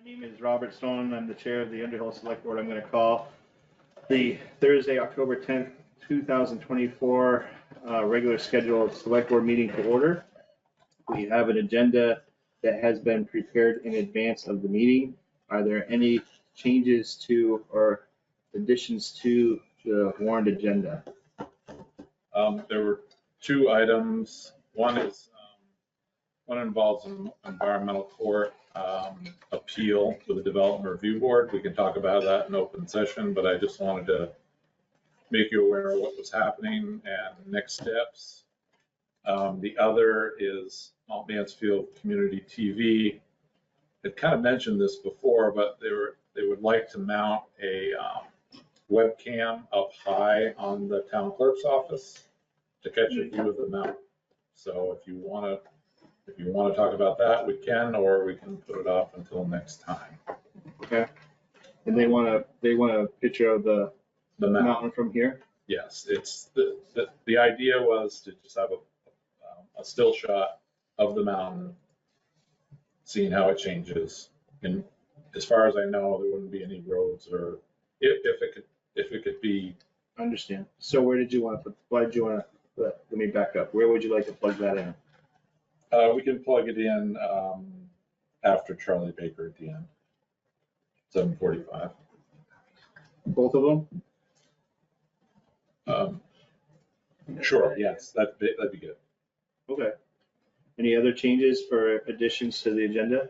name is Robert Stone. I'm the chair of the Underhill Selectboard. I'm going to call the Thursday, October 10th, 2024 regular scheduled Selectboard meeting to order. We have an agenda that has been prepared in advance of the meeting. Are there any changes to or additions to the warrant agenda? There were two items. One involves an environmental court appeal to the Development Review Board. We can talk about that in open session, but I just wanted to make you aware of what was happening and next steps. The other is Mount Mansfield Community TV. I kind of mentioned this before, but they would like to mount a webcam up high on the town clerk's office to catch a view of the mountain. So if you want to talk about that, we can, or we can put it off until next time. Okay. And they want a picture of the mountain from here? Yes, it's the idea was to just have a still shot of the mountain, seeing how it changes. And as far as I know, there wouldn't be any roads, or if it could be. I understand. So where did you want to put, why did you want to, let me back up. Where would you like to plug that in? We can plug it in after Charlie Baker at the end, 7:45. Both of them? Sure, yes, that'd be good. Okay. Any other changes for additions to the agenda?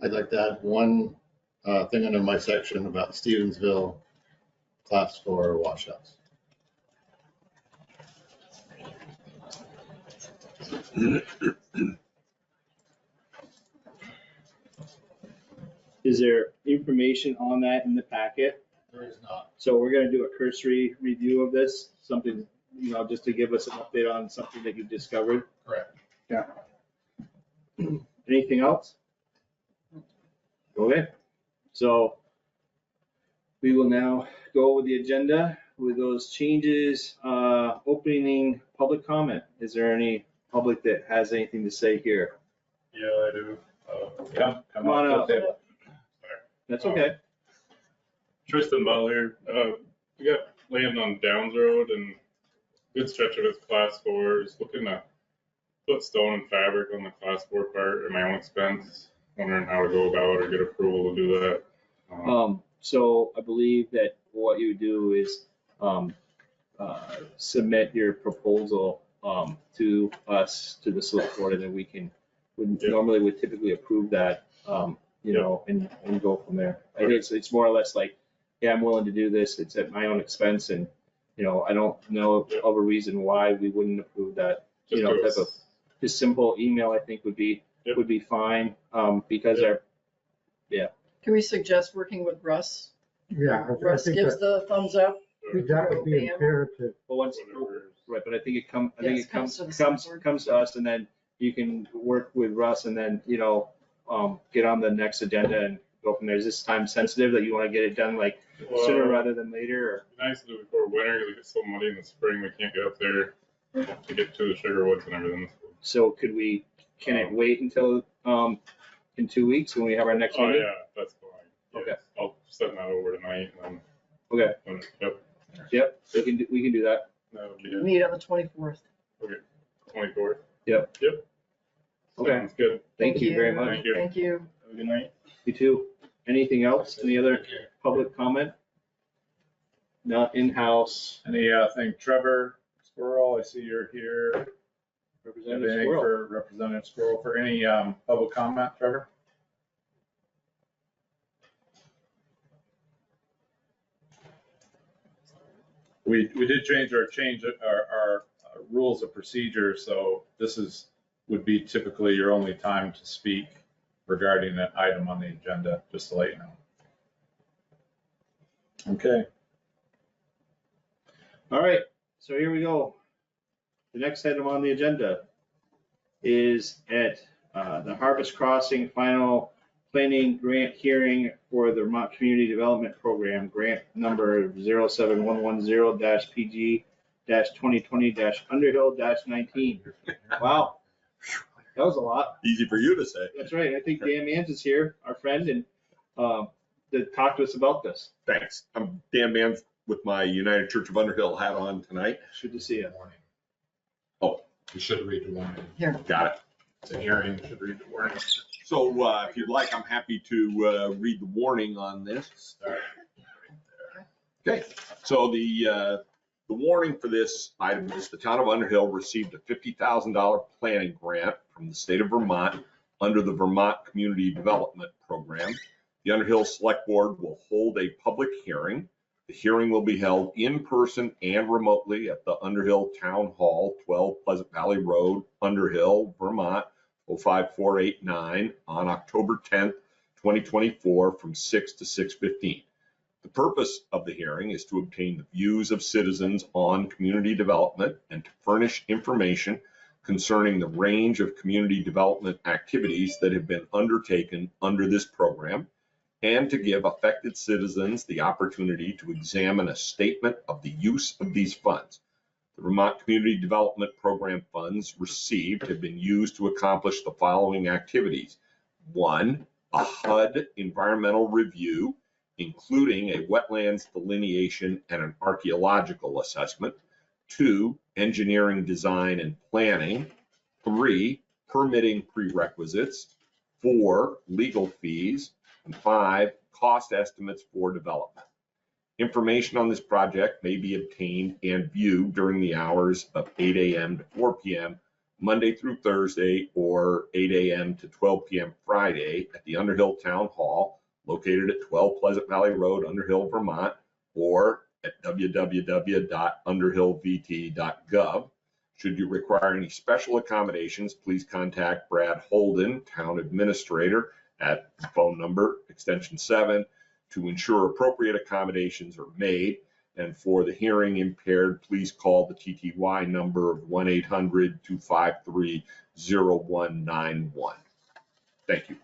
I'd like to add one thing under my section about Stevensville Class 4 washouts. Is there information on that in the packet? There is not. So we're going to do a cursory review of this, something, just to give us an update on something that you've discovered. Correct. Yeah. Anything else? Okay. So we will now go with the agenda with those changes. Opening public comment. Is there any public that has anything to say here? Yeah, I do. Come on up. That's okay. Tristan Butler. We got land on Downs Road and good stretch of it's Class 4. Just looking to put stone and fabric on the Class 4 part at my own expense. Wondering how to go about or get approval to do that. So I believe that what you do is submit your proposal to us, to the select board, and then we normally would typically approve that, and go from there. I think it's more or less like, yeah, I'm willing to do this. It's at my own expense, and I don't know of a reason why we wouldn't approve that. Type of just simple email, I think would be fine, because Can we suggest working with Russ? Yeah. Russ gives the thumbs up. That would be imperative. Well, once, right, but I think it comes to to us, and then you can work with Russ, and then, get on the next agenda and go from there. Is this time sensitive that you want to get it done like sooner rather than later? Or? It'd be nice to do it before winter because it gets so muddy in the spring. We can't get up there to get to the sugar woods and everything. So can it wait until, in 2 weeks when we have our next meeting? Yeah, that's fine. Yeah, Okay. I'll send that over tonight and Okay. then, Yep, we can do that. that'll be it. Meet on the 24th. 24th. Yep. Yep. Okay. Sounds good. Thank you very much. Thank you. Thank you. Have a good night. You too. Anything else? Any other public comment? Not in-house. Anything, Trevor Squirrel, I see you're here. Representative Anything Squirrel. for Representative Squirrel for any public comment, Trevor? We did change our rules of procedure, so this would be typically your only time to speak regarding an item on the agenda, just to let you know. Okay. All right, so here we go. The next item on the agenda is at the Harvest Crossing final planning grant hearing for the Vermont Community Development Program, grant number 07110-PG-2020-Underhill-19. Wow, that was a lot. Easy for you to say. That's right. I think Dan Mans is here, our friend, and to talk to us about this. Thanks. I'm Dan Mann with my United Church of Underhill hat on tonight. Good to see you. Oh, You should read the warning. Here. got it. It's a hearing, you should read the warning. So if you'd like, I'm happy to read the warning on this. Okay, so the warning for this item is the town of Underhill received a $50,000 planning grant from the state of Vermont under the Vermont Community Development Program. The Underhill Selectboard will hold a public hearing. The hearing will be held in person and remotely at the Underhill Town Hall, 12 Pleasant Valley Road, Underhill, Vermont, 05489 on October 10th, 2024 from 6 to 6:15. The purpose of the hearing is to obtain the views of citizens on community development and to furnish information concerning the range of community development activities that have been undertaken under this program, and to give affected citizens the opportunity to examine a statement of the use of these funds. The Vermont Community Development Program funds received have been used to accomplish the following activities. 1, a HUD environmental review, including a wetlands delineation and an archaeological assessment. 2, engineering design and planning. 3, permitting prerequisites. 4, legal fees. And 5, cost estimates for development. Information on this project may be obtained and viewed during the hours of 8 a.m. to 4 p.m. Monday through Thursday, or 8 a.m. to 12 p.m. Friday at the Underhill Town Hall, located at 12 Pleasant Valley Road, Underhill, Vermont, or at www.underhillvt.gov. Should you require any special accommodations, please contact Brad Holden, Town Administrator, at phone number extension 7 to ensure appropriate accommodations are made. And for the hearing impaired, please call the TTY number of 1-800-253-0191. Thank you.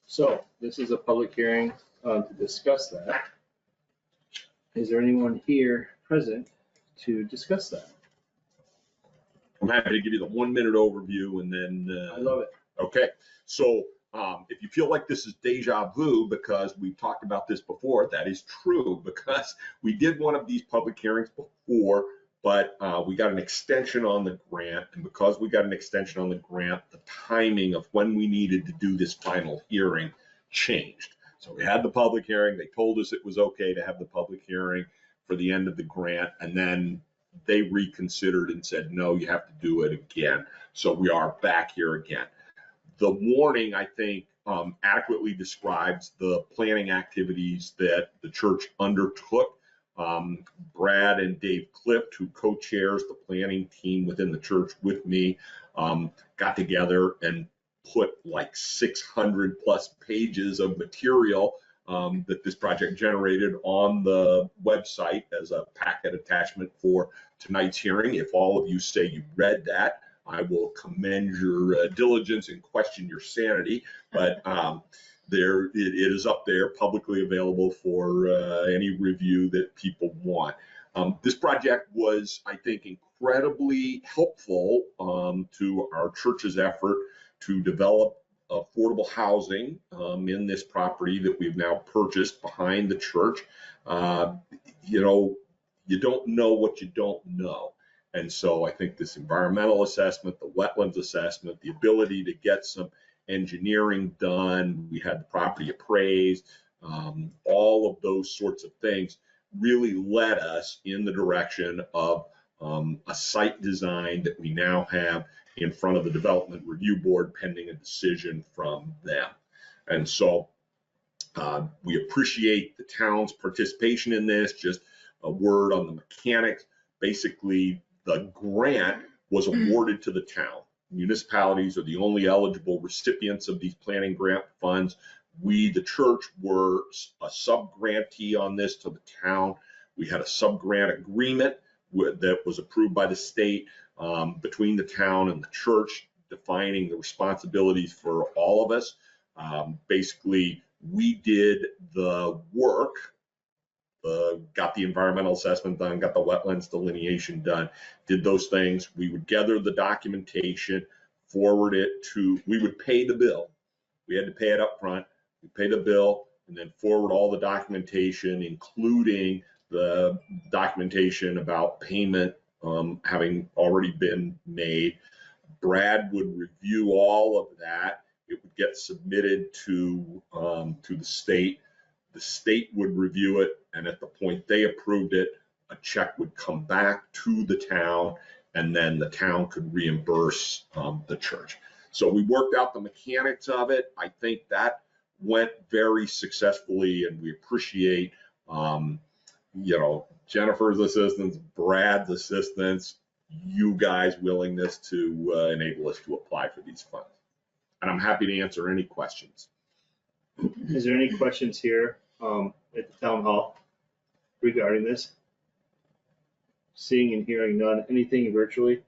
So this is a public hearing to discuss that. Is there anyone here present to discuss that? I'm happy to give you the 1-minute overview and then. I love it. Okay, so if you feel like this is deja vu because we've talked about this before, that is true, because we did one of these public hearings before, but we got an extension on the grant. And because we got an extension on the grant, the timing of when we needed to do this final hearing changed. So we had the public hearing. They told us it was okay to have the public hearing for the end of the grant. And then they reconsidered and said, no, you have to do it again. So we are back here again. The warning, I think, adequately describes the planning activities that the church undertook. Brad and Dave Clift, who co-chairs the planning team within the church with me, got together and put like 600 plus pages of material that this project generated on the website as a packet attachment for tonight's hearing. If all of you say you read that, I will commend your diligence and question your sanity, but it is up there, publicly available for any review that people want. This project was, I think, incredibly helpful to our church's effort to develop affordable housing in this property that we've now purchased behind the church. You know, you don't know what you don't know. And so I think this environmental assessment, the wetlands assessment, the ability to get some engineering done, we had the property appraised, all of those sorts of things really led us in the direction of a site design that we now have in front of the Development Review Board pending a decision from them. And so we appreciate the town's participation in this. Just a word on the mechanics. Basically, the grant was awarded to the town. Municipalities are the only eligible recipients of these planning grant funds. We, the church, were a sub-grantee on this to the town. We had a sub-grant agreement that was approved by the state between the town and the church, defining the responsibilities for all of us. Basically, we did the work, got the environmental assessment done, got the wetlands delineation done, did those things. We would gather the documentation, forward it to, we would pay the bill. We had to pay it up front. you pay the bill, and then forward all the documentation, including the documentation about payment having already been made. Brad would review all of that. It would get submitted to the state. The state would review it, and at the point they approved it, a check would come back to the town, and then the town could reimburse the church. So we worked out the mechanics of it. I think that went very successfully, and we appreciate, Jennifer's assistance, Brad's assistance, you guys' willingness to enable us to apply for these funds. And I'm happy to answer any questions. Is there any questions here at the town hall regarding this? Seeing and hearing none. Anything virtually?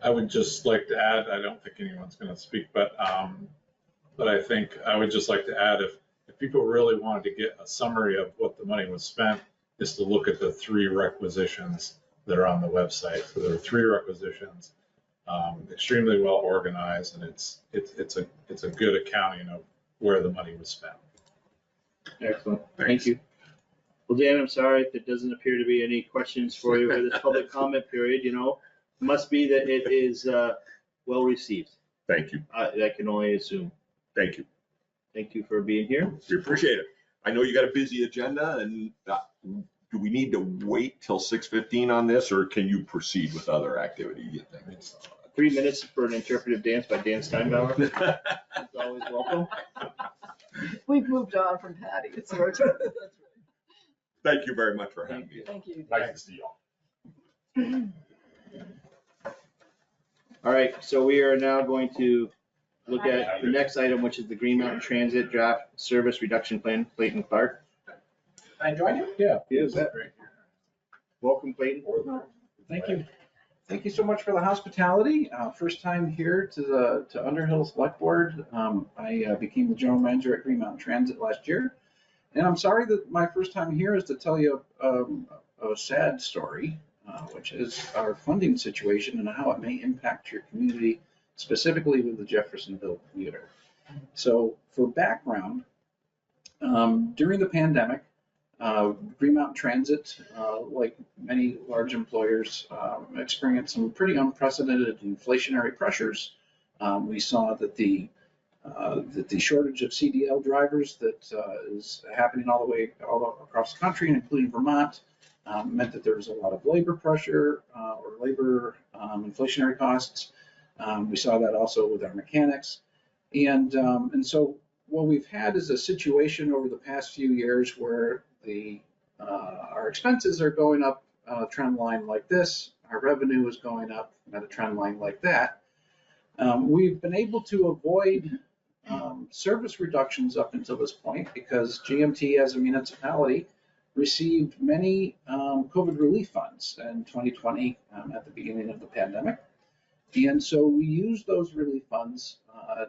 I would just like to add, I don't think anyone's going to speak, but I think I would just like to add, if people really wanted to get a summary of what the money was spent, is to look at the 3 requisitions that are on the website. So there are 3 requisitions, extremely well organized, and it's a good accounting of where the money was spent. Excellent. Thank you. Well, Dan, I'm sorry if there doesn't appear to be any questions for you for this public comment period. Must be that it is well received. Thank you. I can only assume. Thank you. Thank you for being here. We appreciate it. I know you got a busy agenda, and do we need to wait till 6:15 on this, or can you proceed with other activity? You think? 3 minutes for an interpretive dance by Dan Steinbauer. It's always welcome. We've moved on from Patty. It's our turn. That's right. Thank you very much for having me. Thank you. Nice to see y'all. All right, so we are now going to look at the next item, which is the Green Mountain Transit Draft Service Reduction Plan. Clayton Clark. I join you? Yeah. Is that welcome, Clayton? Thank you. Thank you so much for the hospitality. First time here to Underhill Selectboard. I became the general manager at Green Mountain Transit last year. And I'm sorry that my first time here is to tell you a sad story, which is our funding situation and how it may impact your community, specifically with the Jeffersonville commuter. So for background, during the pandemic, Green Mountain Transit, like many large employers, experienced some pretty unprecedented inflationary pressures. We saw that the shortage of CDL drivers that is happening all across the country, including Vermont, meant that there was a lot of labor pressure or labor inflationary costs. We saw that also with our mechanics. And so what we've had is a situation over the past few years where our expenses are going up on a trend line like this. Our revenue is going up at a trend line like that. We've been able to avoid service reductions up until this point because GMT as a municipality received many COVID relief funds in 2020 at the beginning of the pandemic. And so we used those relief funds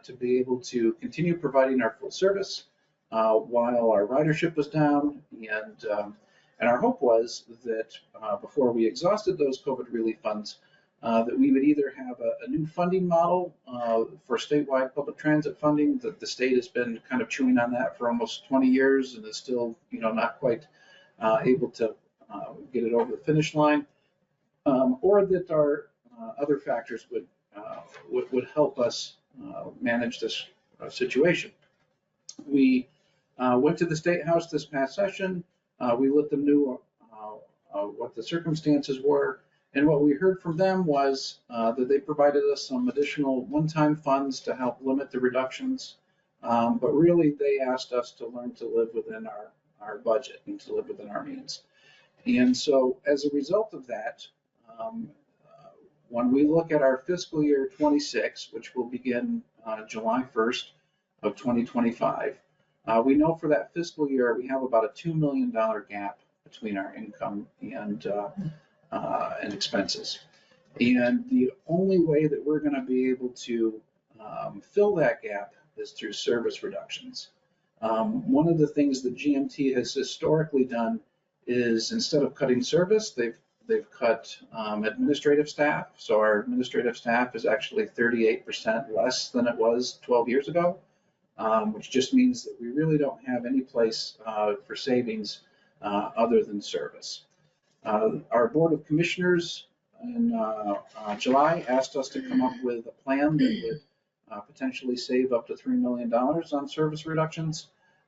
to be able to continue providing our full service while our ridership was down. And our hope was that before we exhausted those COVID relief funds, that we would either have a new funding model for statewide public transit funding. That the state has been kind of chewing on that for almost 20 years and is still, not quite able to get it over the finish line, or that our other factors would help us manage this situation. We went to the State House this past session. We let them know what the circumstances were. And what we heard from them was that they provided us some additional one-time funds to help limit the reductions. But really, they asked us to learn to live within our budget and to live within our means. And so as a result of that, when we look at our fiscal year 26, which will begin July 1st of 2025, we know for that fiscal year, we have about a $2 million gap between our income and expenses. And the only way that we're going to be able to fill that gap is through service reductions. One of the things that GMT has historically done is instead of cutting service, they've They've cut administrative staff. So our administrative staff is actually 38% less than it was 12 years ago, which just means that we really don't have any place for savings other than service. Our Board of Commissioners in July asked us to come up with a plan that would potentially save up to $3 million on service reductions.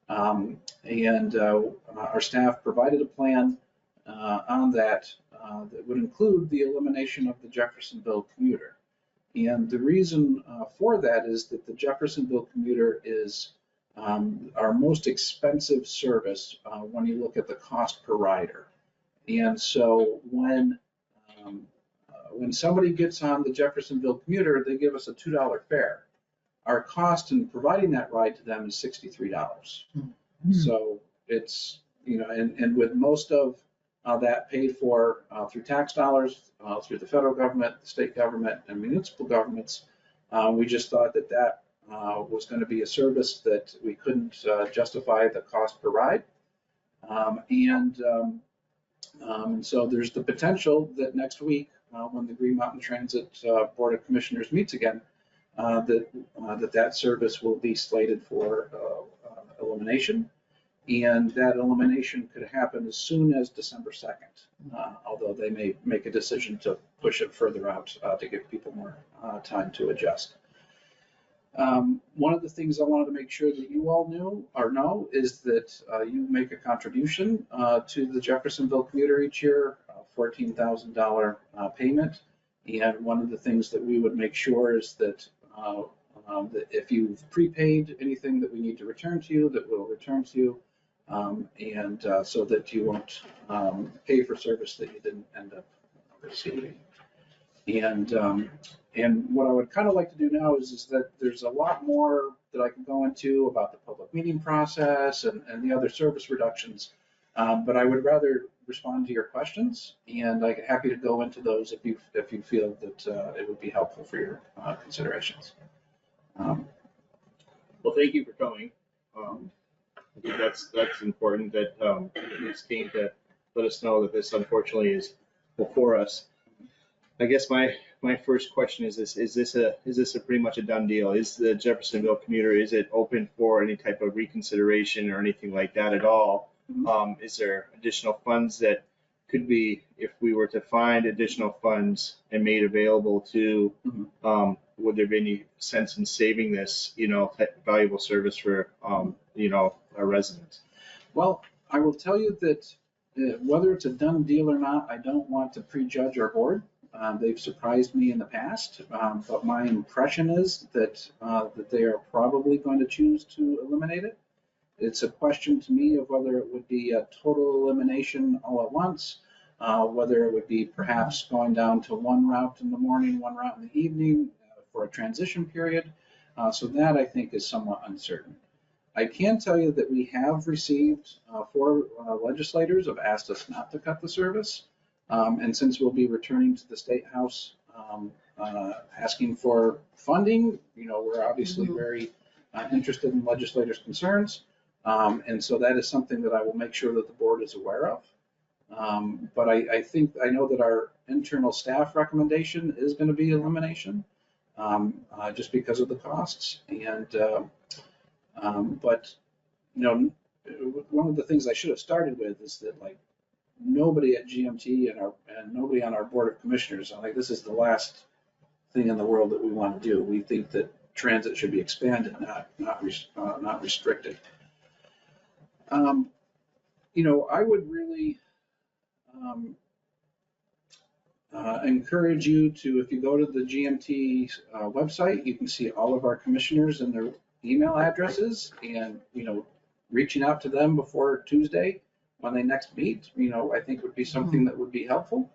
And our staff provided a plan on that that would include the elimination of the Jeffersonville commuter. And the reason for that is that the Jeffersonville commuter is our most expensive service when you look at the cost per rider. And so when somebody gets on the Jeffersonville commuter, they give us a $2 fare. Our cost in providing that ride to them is $63. So it's, and with most of that paid for through tax dollars, through the federal government, the state government, and municipal governments, we just thought that that was going to be a service that we couldn't justify the cost per ride. And so there's the potential that next week, when the Green Mountain Transit Board of Commissioners meets again, that service will be slated for elimination. And that elimination could happen as soon as December 2nd, although they may make a decision to push it further out to give people more time to adjust. One of the things I wanted to make sure that you all knew or know is that you make a contribution to the Jeffersonville commuter each year, $14,000 payment. And one of the things that we would make sure is that if you've prepaid anything that we need to return to you, that we'll return to you, and so that you won't pay for service that you didn't end up receiving. And what I would kind of like to do now is that there's a lot more that I can go into about the public meeting process and the other service reductions, but I would rather respond to your questions, and I'm happy to go into those if you feel that it would be helpful for your considerations. Well, thank you for coming. I think that's important that this came to let us know that this unfortunately is before us. I guess my first question is this: is this a pretty much a done deal? Is the Jeffersonville commuter, is it open for any type of reconsideration or anything like that at all? Is there additional funds that could be, if we were to find additional funds and made available to, would there be any sense in saving this, type of valuable service for, our residents? Well, I will tell you that whether it's a done deal or not, I don't want to prejudge our board. They've surprised me in the past, but my impression is that they are probably going to choose to eliminate it. It's a question to me of whether it would be a total elimination all at once, whether it would be perhaps going down to one route in the morning, one route in the evening for a transition period. So that, I think, is somewhat uncertain. I can tell you that we have received 4 legislators have asked us not to cut the service. And since we'll be returning to the State House asking for funding, we're obviously very interested in legislators' concerns. And so that is something that I will make sure that the board is aware of. But I know that our internal staff recommendation is going to be elimination, just because of the costs. And but one of the things I should have started with is that, like, nobody at GMT and nobody on our board of commissioners, this is the last thing in the world that we want to do. We think that transit should be expanded, not restricted. I would really encourage you to, if you go to the GMT website, you can see all of our commissioners and their email addresses, and reaching out to them before Tuesday when they next meet, I think would be something that would be helpful.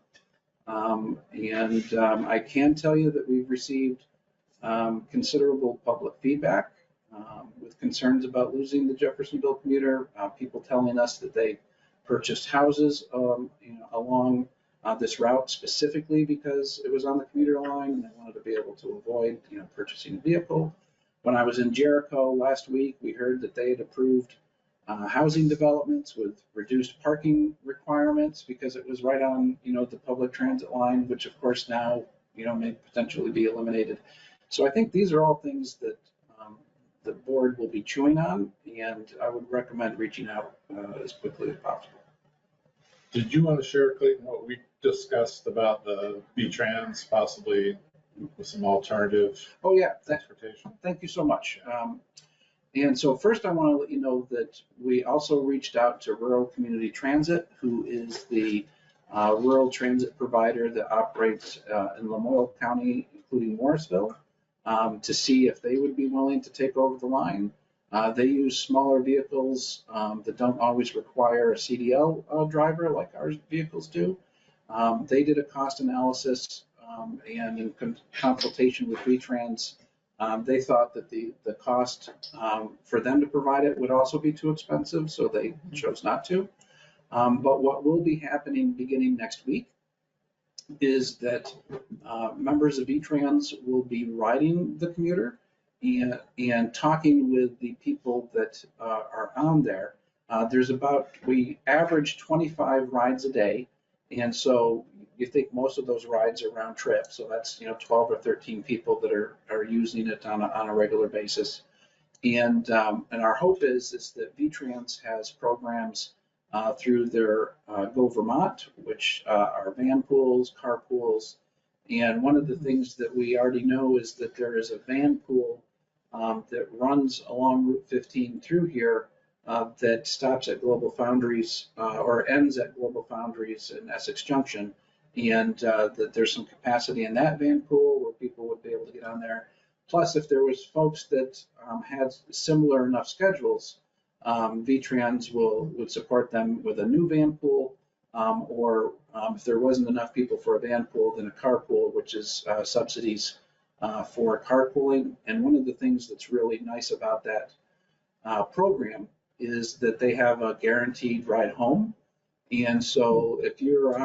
I can tell you that we've received considerable public feedback with concerns about losing the Jeffersonville commuter, people telling us that they purchased houses along this route specifically because it was on the commuter line and they wanted to be able to avoid purchasing a vehicle. When I was in Jericho last week, we heard that they had approved housing developments with reduced parking requirements because it was right on, the public transit line, which of course now, may potentially be eliminated. So I think these are all things that the board will be chewing on, and I would recommend reaching out as quickly as possible. Did you want to share, Clayton, what we discussed about the V-Trans possibly with some alternative Oh, yeah, transportation? thank you so much. And so first I want to let you know that we also reached out to Rural Community Transit, who is the rural transit provider that operates in Lamoille County, including Morrisville, to see if they would be willing to take over the line. They use smaller vehicles that don't always require a CDL driver like our vehicles do. They did a cost analysis and in consultation with V-Trans, they thought that the cost for them to provide it would also be too expensive, so they chose not to. But what will be happening beginning next week is that members of V-Trans will be riding the commuter and talking with the people that are on there. We average 25 rides a day. And so you think most of those rides are round trip. So that's, 12 or 13 people that are using it on a regular basis. And our hope is that V-Trans has programs through their Go Vermont, which are van pools, car pools. And one of the things that we already know is that there is a van pool that runs along Route 15 through here that stops at Global Foundries or ends at Global Foundries in Essex Junction. And that there's some capacity in that van pool where people would be able to get on there. Plus, if there was folks that had similar enough schedules, V-Trans would support them with a new van pool, or if there wasn't enough people for a van pool, then a carpool, which is subsidies for carpooling. And one of the things that's really nice about that program is that they have a guaranteed ride home. And so if you're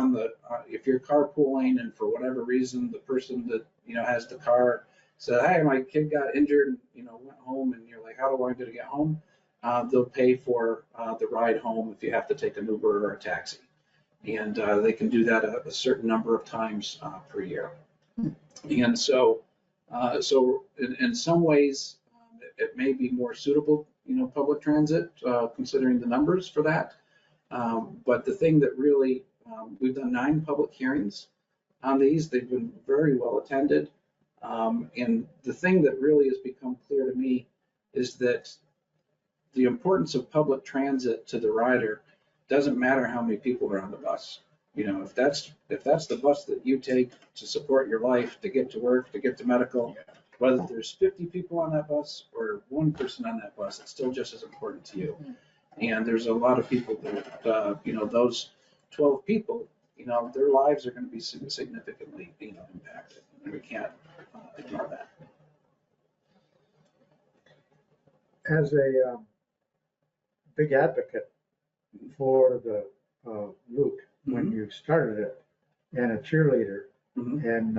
if you're carpooling and for whatever reason the person that has the car said, "Hey, my kid got injured, and went home," and you're like, "How do I get to get home?" They'll pay for the ride home if you have to take an Uber or a taxi, and they can do that a certain number of times per year. And so in some ways it may be more suitable, public transit, considering the numbers for that. But the thing that really, we've done 9 public hearings on these. They've been very well attended. And the thing that really has become clear to me is that the importance of public transit to the rider doesn't matter how many people are on the bus. If that's the bus that you take to support your life, to get to work, to get to medical, whether there's 50 people on that bus or 1 person on that bus, it's still just as important to you. And there's a lot of people that, those 12 people, their lives are going to be significantly, impacted. And we can't ignore that. As a big advocate for the route when you started it, and a cheerleader, and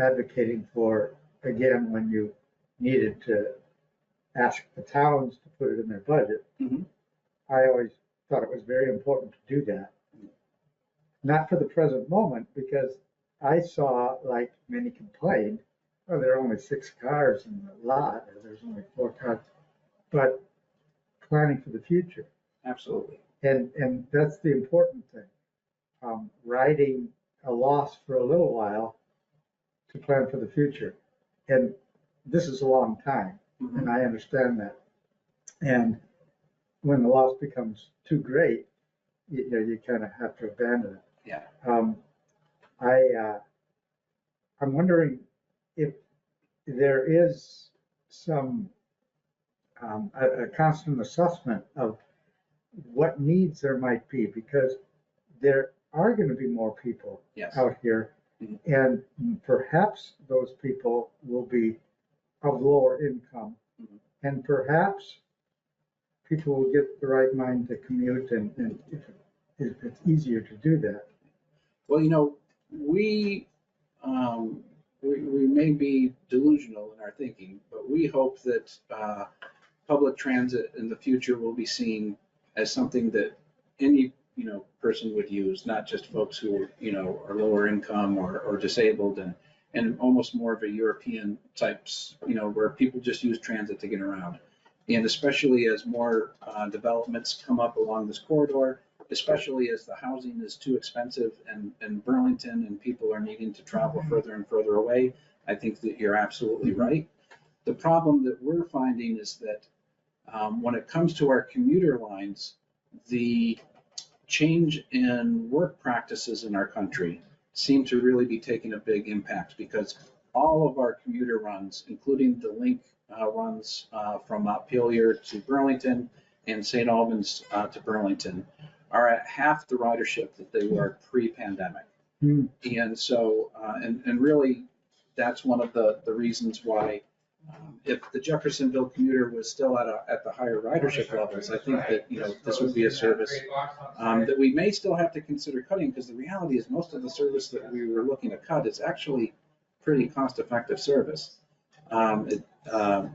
advocating for, again, when you needed to ask the towns to put it in their budget, I always thought it was very important to do that. Not for the present moment, because I saw, like many complained, oh, there are only 6 cars in the lot, or there's only 4 cars, but planning for the future. Absolutely. And that's the important thing. Riding a loss for a little while to plan for the future. And this is a long time, and I understand that. And when the loss becomes too great, you kind of have to abandon it. Yeah. I'm wondering if there is some a constant assessment of what needs there might be, because there are going to be more people out here, and perhaps those people will be of lower income, and perhaps people will get the right mind to commute, and if it's easier to do that. Well, we may be delusional in our thinking, but we hope that public transit in the future will be seen as something that any, person would use, not just folks who, are lower income or disabled, and almost more of a European types, where people just use transit to get around. And especially as more developments come up along this corridor, especially as the housing is too expensive in Burlington and people are needing to travel further and further away, I think that you're absolutely right. The problem that we're finding is that when it comes to our commuter lines, the change in work practices in our country seem to really be taking a big impact, because all of our commuter runs, including the link runs from Montpelier to Burlington and St. Albans to Burlington, are at half the ridership that they were pre-pandemic. And so, and really, that's one of the reasons why, if the Jeffersonville commuter was still at the higher ridership levels, I think that, this would be a service that we may still have to consider cutting, because the reality is most of the service that we were looking to cut is actually pretty cost-effective service. But I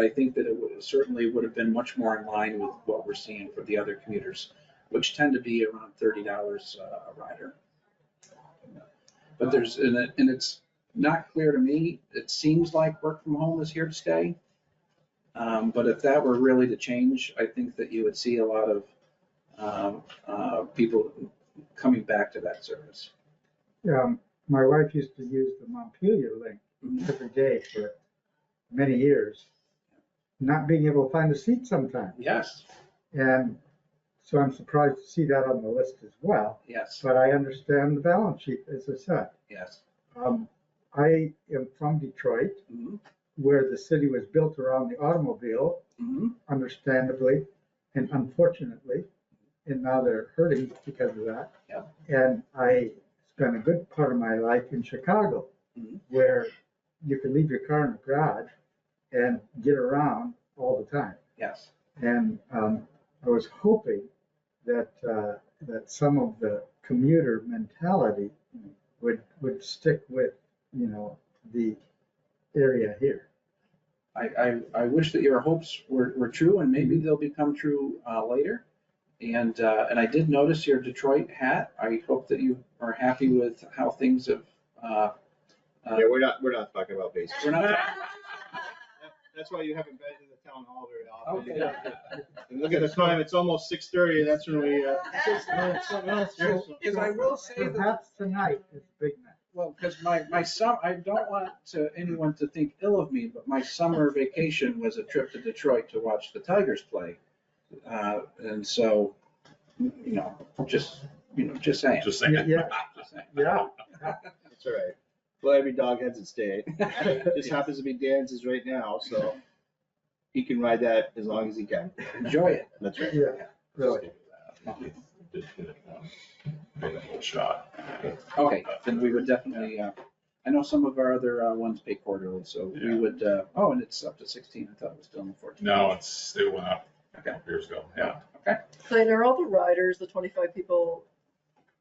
think that it certainly would have been much more in line with what we're seeing for the other commuters, which tend to be around $30 a rider. But and it's not clear to me. It seems like work from home is here to stay. But if that were really to change, I think that you would see a lot of people coming back to that service. My wife used to use the Montpelier link every day for many years, not being able to find a seat sometimes. Yes. And so I'm surprised to see that on the list as well. Yes. But I understand the balance sheet, as I said. Yes. I am from Detroit, where the city was built around the automobile, understandably and unfortunately, and now they're hurting because of that. Yep. And I spent a good part of my life in Chicago, where you could leave your car in the garage and get around all the time. Yes. And I was hoping that that some of the commuter mentality would stick with, the area here. I wish that your hopes were true, and maybe they'll become true later. And I did notice your Detroit hat. I hope that you are happy with how things have. Yeah, we're not talking about baseball. We're not. That's why you haven't been to the town hall very often. Okay. And look at the time, it's almost 6:30, that's when we, Because I will say that. Perhaps tonight is big night. Well, because my summer, I don't want anyone to think ill of me, but my summer vacation was a trip to Detroit to watch the Tigers play. And so, just saying. Just saying. Yeah, Just saying. yeah. That's all right. Well, every dog has its day. This happens to be Dan's is right now, so he can ride that as long as he can. Enjoy it. That's right. Yeah, really. Made a whole shot. Okay, then we would definitely, I know some of our other ones pay quarterly, so we would, and it's up to 16. I thought it was still in the 14. No, it went up a Okay. couple years ago, yeah. Okay. Clayton, are all the riders, the 25 people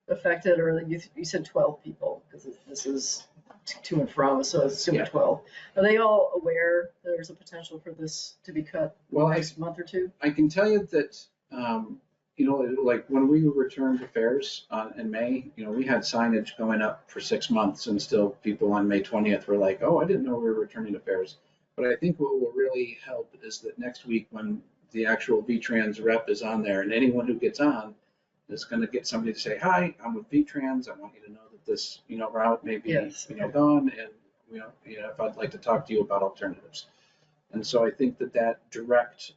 affected, or you said 12 people? Because this is to and from, so it's assuming 12. Are they all aware there's a potential for this to be cut in the next month or two? I can tell you that, like when we returned to fairs in May, we had signage going up for 6 months, and still people on May 20th were like, oh, I didn't know we were returning to fairs. But I think what will really help is that next week when the actual V-Trans rep is on there, and anyone who gets on is going to get somebody to say, hi, I'm with V-Trans. I want you to know that this, route may be, gone, and, if I'd like to talk to you about alternatives. And so I think that direct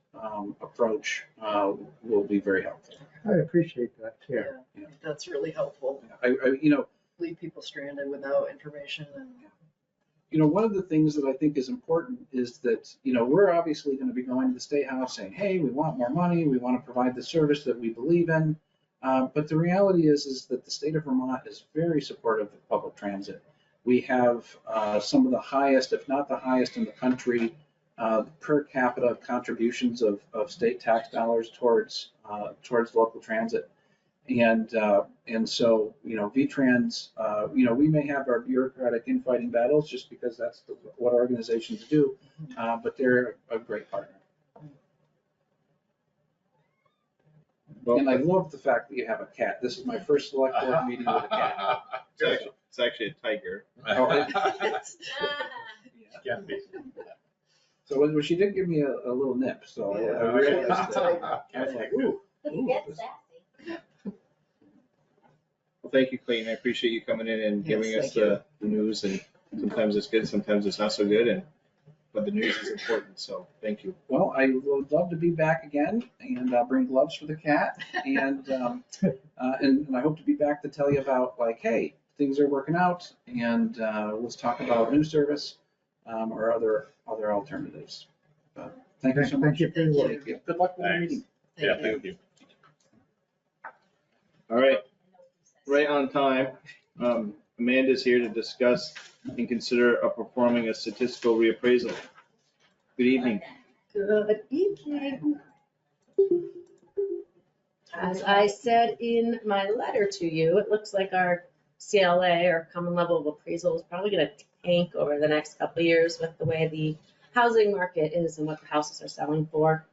approach will be very helpful. I appreciate that care. Yeah, that's really helpful. Leave people stranded without information. And one of the things that I think is important is that, we're obviously going to be going to the State House saying, hey, we want more money. We want to provide the service that we believe in. But the reality is that the state of Vermont is very supportive of public transit. We have some of the highest, if not the highest in the country, per capita contributions of state tax dollars towards local transit. And so, V-Trans, we may have our bureaucratic infighting battles just because that's what organizations do, but they're a great partner. And I love the fact that you have a cat. This is my first select board meeting with a cat. It's actually a tiger. Can be. So she did give me a little nip, so I realized that. I was like, ooh. Get sassy. Well, thank you, Clayton. I appreciate you coming in and giving us the news, and sometimes it's good, sometimes it's not so good, but the news is important, so thank you. Well, I would love to be back again and bring gloves for the cat. And I hope to be back to tell you about like, hey, things are working out and let's talk about new service or other alternatives. But thank you so much. Thank you for your work. Good luck with the Thanks. meeting. Yeah, thank you. All right, right on time. Amanda's here to discuss and consider performing a statistical reappraisal. Good evening. Good evening. As I said in my letter to you, it looks like our CLA, or common level of appraisal, is probably going to tank over the next couple of years with the way the housing market is and what the houses are selling for.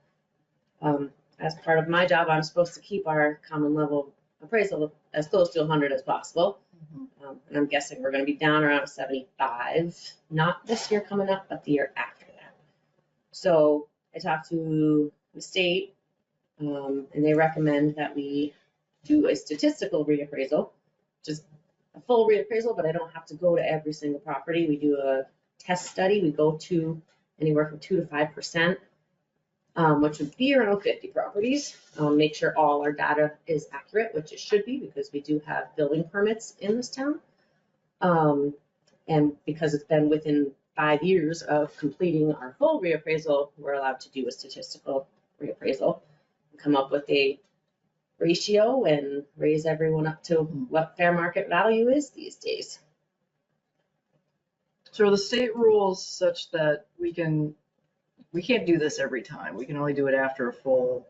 As part of my job, I'm supposed to keep our common level appraisal as close to 100 as possible. And I'm guessing we're going to be down around 75, not this year coming up, but the year after that. So I talked to the state, and they recommend that we do a statistical reappraisal, which is a full reappraisal, but I don't have to go to every single property. We do a test study. We go to anywhere from 2 to 5%, which would be around 50 properties. Make sure all our data is accurate, which it should be, because we do have building permits in this town. And because it's been within 5 years of completing our full reappraisal, we're allowed to do a statistical reappraisal, come up with a ratio and raise everyone up to what fair market value is these days. So are the state rules such that we can't do this every time? We can only do it after a full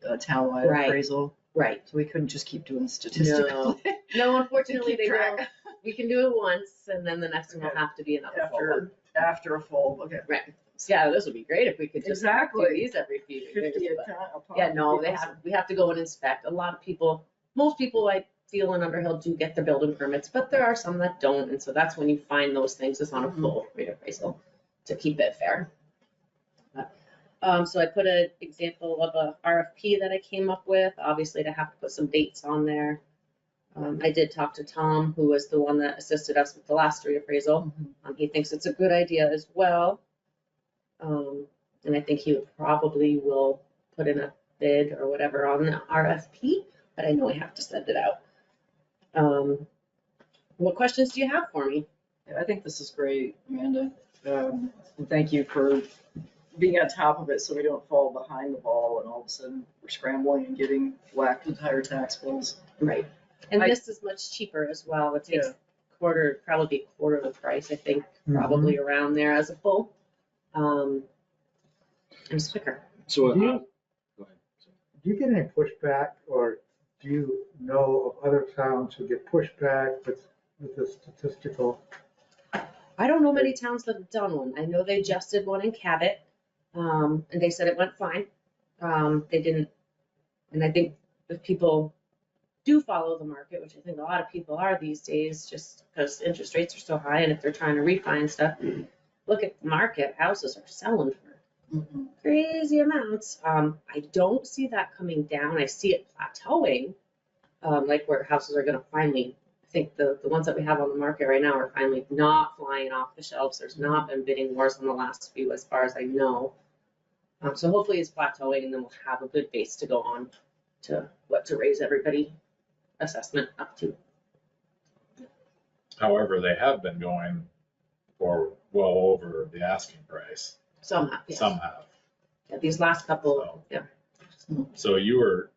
townwide Right. appraisal? Right. So we couldn't just keep doing statistical? No, unfortunately, Keep they will. track. We can do it once, and then the next one will Okay. have to be another full one. After a full, okay. Right. So, yeah, this would be great if we could just do Exactly. these every few years. 50 but- a time. Yeah, no, we have to go and inspect. A lot of people, most people I feel in Underhill do get their building permits, but there are some that don't. And so that's when you find those things is on a full reappraisal to keep it fair. So I put an example of a RFP that I came up with, obviously to have to put some dates on there. I did talk to Tom, who was the one that assisted us with the last reappraisal. He thinks it's a good idea as well. And I think he probably will put in a bid or whatever on the RFP, but I know I have to send it out. What questions do you have for me? Yeah, I think this is great, Amanda. And thank you for being on top of it so we don't fall behind the ball and all of a sudden we're scrambling and getting whacked with higher tax bills. Right. And I- this is much cheaper as well. It takes Yeah. probably a quarter of the price, I think, probably around there as a full. And it's quicker. So, Do you- go ahead. Do you get any pushback, or do you know of other towns who get pushback with the statistical? I don't know many towns that have done one. I know they just did one in Cabot, and they said it went fine. They didn't, and I think if people do follow the market, which I think a lot of people are these days, just because interest rates are so high, and if they're trying to refi stuff, look at the market, houses are selling for crazy amounts. I don't see that coming down. I see it plateauing, like where houses are gonna finally, I think the ones that we have on the market right now are finally not flying off the shelves. There's not been bidding wars on the last few as far as I know. So hopefully it's plateauing and then we'll have a good base to go on to what to raise everybody assessment up to. However, they have been going for well over the asking price. Some have, yes. Some have. Yeah, these last couple, So- yeah. So you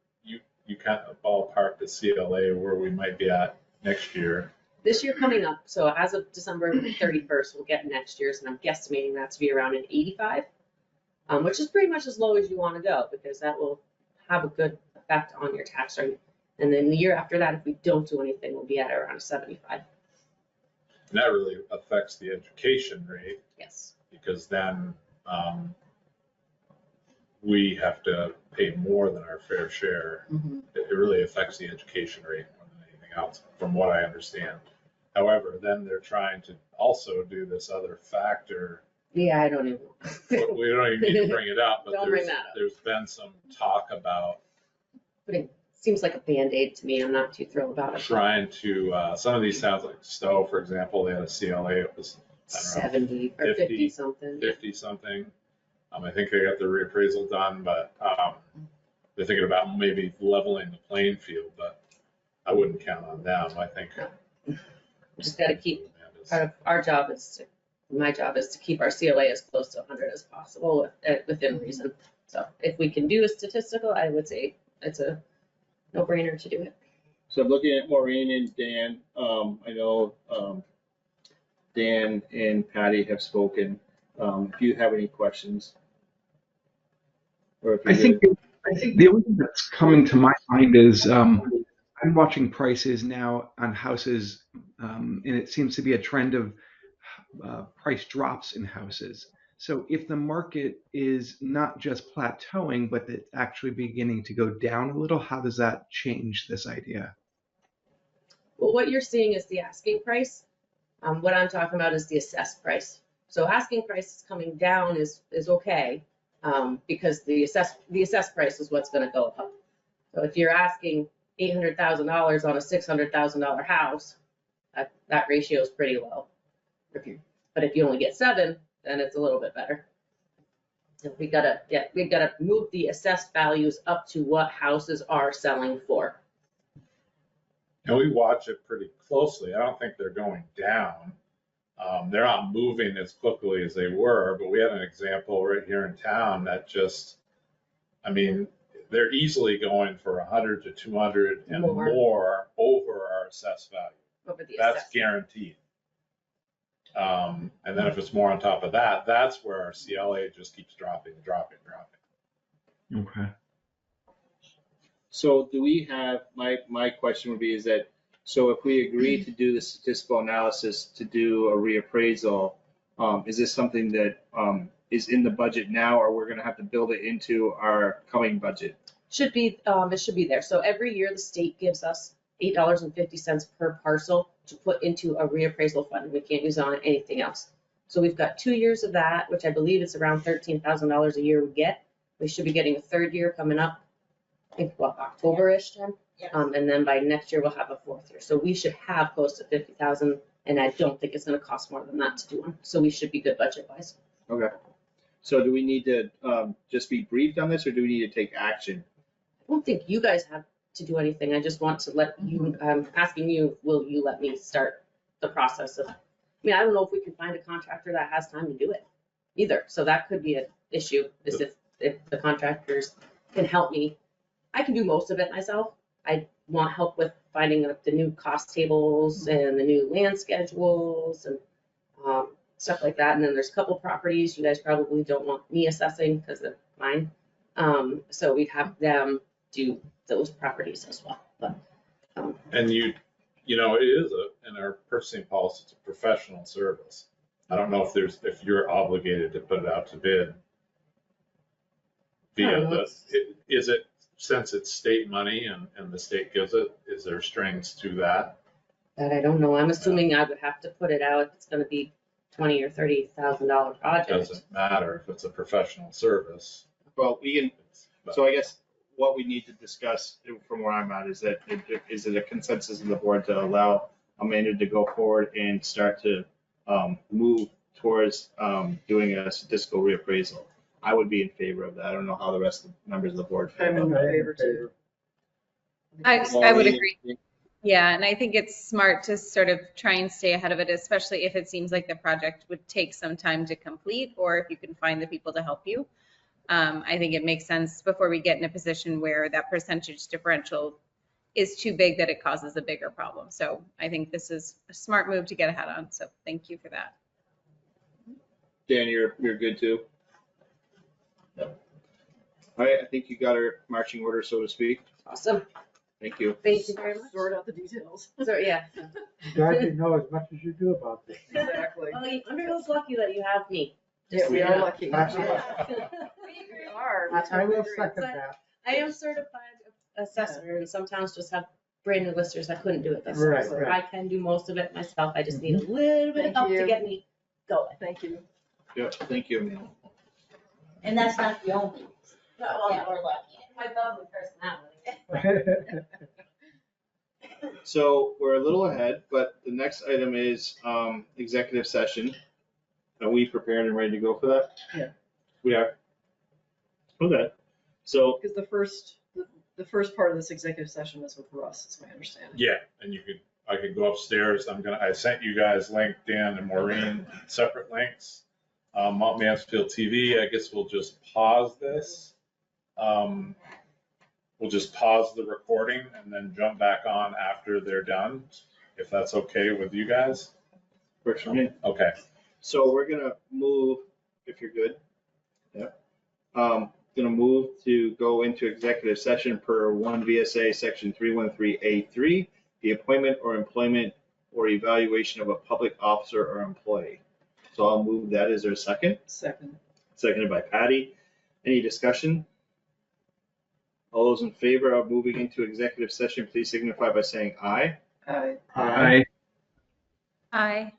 kind of ballparked the CLA where we might be at next year. This year coming up, so as of December 31st, we'll get next year's, and I'm guesstimating that to be around an 85, which is pretty much as low as you want to go, because that will have a good effect on your tax rate. And then the year after that, if we don't do anything, we'll be at around a 75. And that really affects the education rate, Yes. because then we have to pay more than our fair share. Mhm. It really affects the education rate more than anything else, from what I understand. However, then they're trying to also do this other factor. Yeah, I don't even. We don't even need to bring it up, but Don't bring that up. there's been some talk about Seems like a Band-Aid to me. I'm not too thrilled about it. trying to, some of these towns like Stowe, for example, they had a CLA, it was, I don't know, 70 or 50 something. 50 something. I think they got the reappraisal done, but they're thinking about maybe leveling the playing field, but I wouldn't count on them. I think. Just got to keep, part of our job is to, my job is to keep our CLA as close to 100 as possible within reason. So if we can do a statistical, I would say it's a no-brainer to do it. So I'm looking at Maureen and Dan. I know Dan and Patty have spoken. If you have any questions? Or if you I think the only thing that's coming to my mind is I'm watching prices now on houses, and it seems to be a trend of price drops in houses. So if the market is not just plateauing, but it's actually beginning to go down a little, how does that change this idea? Well, what you're seeing is the asking price. What I'm talking about is the assessed price. So asking price is coming down is okay, because the assessed price is what's going to go up. So if you're asking $800,000 on a $600,000 house, that ratio is pretty low. But if you only get 7, then it's a little bit better. We gotta move the assessed values up to what houses are selling for. And we watch it pretty closely. I don't think they're going down. They're not moving as quickly as they were, but we had an example right here in town that just, I mean, they're easily going for 100 to 200 and more over our assessed value. Over the That's assessed. guaranteed. And then if it's more on top of that, that's where our CLA just keeps dropping. Okay. So do we have, my question would be is that, so if we agree to do the statistical analysis to do a reappraisal, is this something that is in the budget now, or we're gonna have to build it into our coming budget? Should be, it should be there. So every year the state gives us $8.50 per parcel to put into a reappraisal fund. We can't use it on anything else. So we've got 2 years of that, which I believe is around $13,000 a year we get. We should be getting a 3rd year coming up, I think, what, October-ish time? Yes. And then by next year, we'll have a 4th year. So we should have close to 50,000, and I don't think it's gonna cost more than that to do one. So we should be good budget-wise. Okay. So do we need to just be briefed on this, or do we need to take action? I don't think you guys have to do anything. I just want to let you, I'm asking you, will you let me start the process of, I mean, I don't know if we can find a contractor that has time to do it either. So that could be an issue, is if the contractors can help me. I can do most of it myself. I want help with finding the new cost tables and the new land schedules and stuff like that. And then there's a couple properties you guys probably don't want me assessing because they're mine. So we'd have them do those properties as well. But And you know, it is in our purchasing policy, it's a professional service. I don't know if you're obligated to put it out to bid via is it, since it's state money and the state gives it, is there strings to that? that I don't know. I'm assuming I would have to put it out. It's going to be $20,000 or $30,000 It project. doesn't matter if it's a professional service. Well, we can, so I guess what we need to discuss from where I'm at is that, is it a consensus of the board to allow Amanda to go forward and start to move towards doing a statistical reappraisal? I would be in favor of that. I don't know how the rest of the members of the board feel I'm in about that. favor too. I would agree. Yeah, and I think it's smart to sort of try and stay ahead of it, especially if it seems like the project would take some time to complete, or if you can find the people to help you. I think it makes sense before we get in a position where that percentage differential is too big that it causes a bigger problem. So I think this is a smart move to get ahead on. So thank you for that. Dan, you're good too? All right, I think you got our marching order, so to speak. Awesome. Thank you. Thank you very much. Sort out the details. So, yeah. Glad you know as much as you do about this. Exactly. Well, Underhill's lucky that you have me. Yeah, we are lucky. Yeah. We are. I will second that. I am certified assessor, and some towns just have brand new listers that couldn't do it themselves. Right, So right. I can do most of it myself. I just need a little bit of Thank help to you. get me going. Thank you. Yep, thank you. And that's not the only. Well, Yeah. we're lucky. My bubbly personality. So we're a little ahead, but the next item is executive session. Are we prepared and ready to go for that? Yeah. We are. Okay. So, Because the first part of this executive session is with Russ, is my understanding. Yeah, and I could go upstairs. I sent you guys LinkedIn and Maureen separate links. Mount Mansfield TV, I guess we'll just pause this. We'll just pause the recording and then jump back on after they're done, if that's okay with you guys. works for me. Okay. So we're gonna move, if you're good. Yep. Gonna move to go into executive session per 1 VSA section 313A3, the appointment or employment or evaluation of a public officer or employee. So I'll move that. Is there a second? Second. Seconded by Patty. Any discussion? All those in favor of moving into executive session, please signify by saying aye. Aye. Aye. Aye.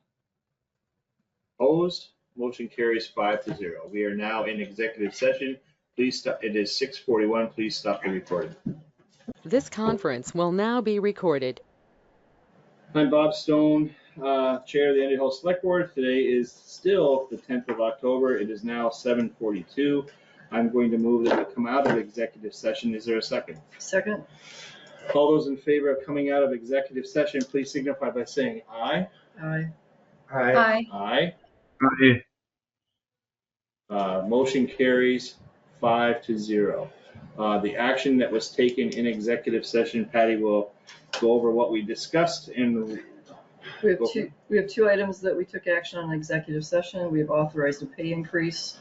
Opposed? Motion carries 5-0. We are now in executive session. Please stop. It is 6:41. Please stop the recording. This conference will now be recorded. I'm Bob Stone, Chair of the Underhill Selectboard. Today is still the 10th of October. It is now 7:42. I'm going to move that we come out of executive session. Is there a second? Second. All those in favor of coming out of executive session, please signify by saying aye. Aye. Aye. Aye. Aye. Aye. Motion carries 5-0. The action that was taken in executive session, Patty will go over what we discussed and We have two items that we took action on in executive session. We have authorized a pay increase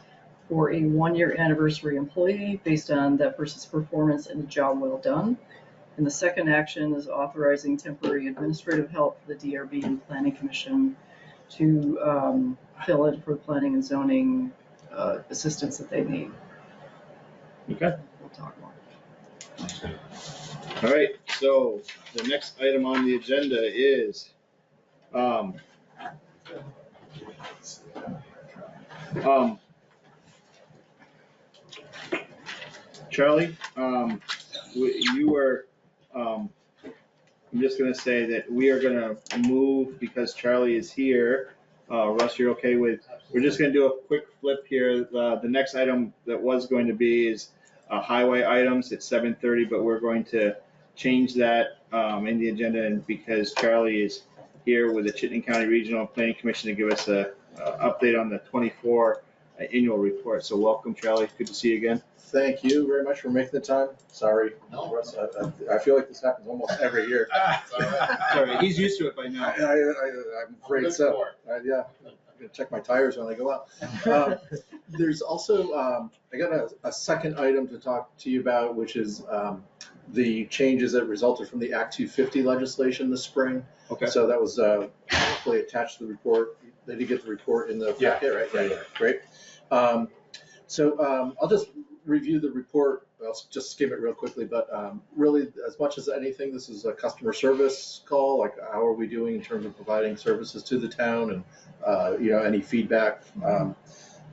for a 1-year anniversary employee based on that person's performance and a job well done. And the second action is authorizing temporary administrative help for the DRB and Planning Commission to fill in for planning and zoning assistance that they need. Okay. We'll talk more. All right, so the next item on the agenda is Charlie, you were, I'm just gonna say that we are gonna move because Charlie is here. Russ, you're okay with, we're just gonna do a quick flip here. The next item that was going to be is highway items at 7:30, but we're going to change that in the agenda, and because Charlie is here with the Chittenden County Regional Planning Commission to give us a update on the 24 annual report. So welcome, Charlie. Good to see you again. Thank you very much for making the time. Sorry, Russ, I feel like this happens almost every year. Sorry, he's used to it by now. I'm afraid so. Yeah, I'm gonna check my tires when I go out. There's also, I got a second item to talk to you about, which is the changes that resulted from the Act 250 legislation this spring. Okay. So that was hopefully attached to the report. They did get the report in the packet, right? Yeah. Great. So I'll just review the report. I'll just skim it real quickly, but really, as much as anything, this is a customer service call. Like, how are we doing in terms of providing services to the town, and any feedback,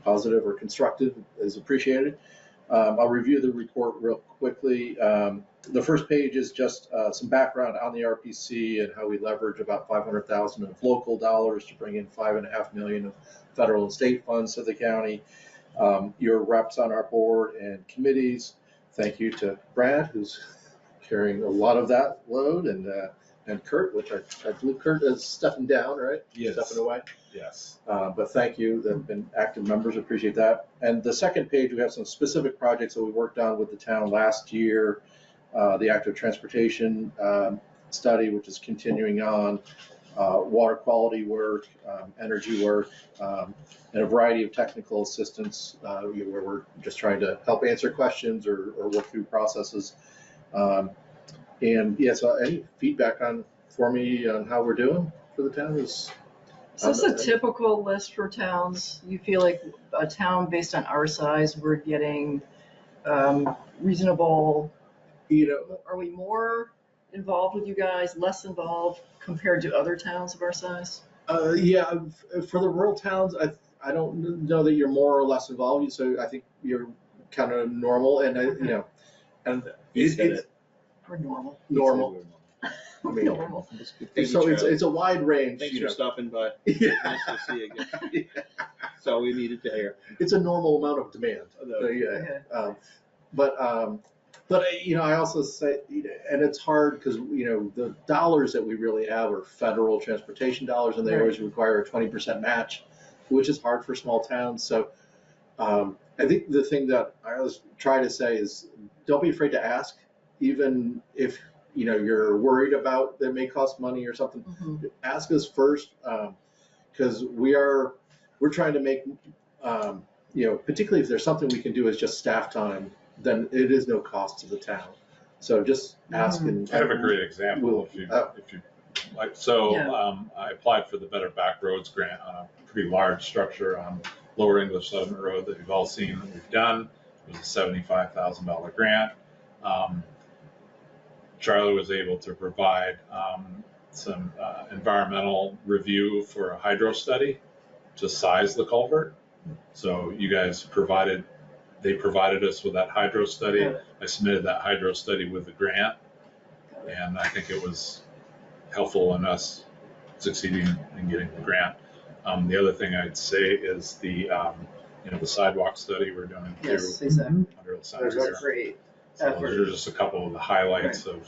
positive or constructive, is appreciated. I'll review the report real quickly. The first page is just some background on the RPC and how we leverage about $500,000 of local dollars to bring in $5.5 million of federal and state funds to the county. Your reps on our board and committees. Thank you to Brad, who's carrying a lot of that load, and Kurt, which I believe Kurt is stepping down, right? Yes. Stepping away. Yes. But thank you. They've been active members. Appreciate that. And the second page, we have some specific projects that we worked on with the town last year. The active transportation study, which is continuing on, water quality work, energy work, and a variety of technical assistance where we're just trying to help answer questions or work through processes. So any feedback for me on how we're doing for the town is. Is this a typical list for towns? You feel like a town based on our size, we're getting reasonable, You know, are we more involved with you guys, less involved compared to other towns of our size? yeah, for the rural towns, I don't know that you're more or less involved. So I think you're kind of normal, and and it's We're normal. normal. I mean, Normal. so it's a wide range. Thanks for stopping by. Yeah. Nice to see you again. That's all we needed to hear. It's a normal amount of demand. Okay. But I also say, and it's hard because the dollars that we really have are federal transportation dollars, and they always require a 20% match, which is hard for small towns. So I think the thing that I always try to say is, don't be afraid to ask, even if you're worried about that it may cost money or something. Ask us first, because we're trying to make particularly if there's something we can do as just staff time, then it is no cost to the town. So just ask. And I have a great example if you like. So I applied for the Better Back Roads grant on a pretty large structure on Lower English Settlement Road that you've all seen that we've done. It was a $75,000 grant. Charlie was able to provide some environmental review for a hydro study to size the culvert. So you guys they provided us with that hydro study. I submitted that hydro study with the grant, and I think it was helpful in us succeeding in getting the grant. The other thing I'd say is the sidewalk study we're doing through Underhill Center. That's great. So those are just a couple of the highlights of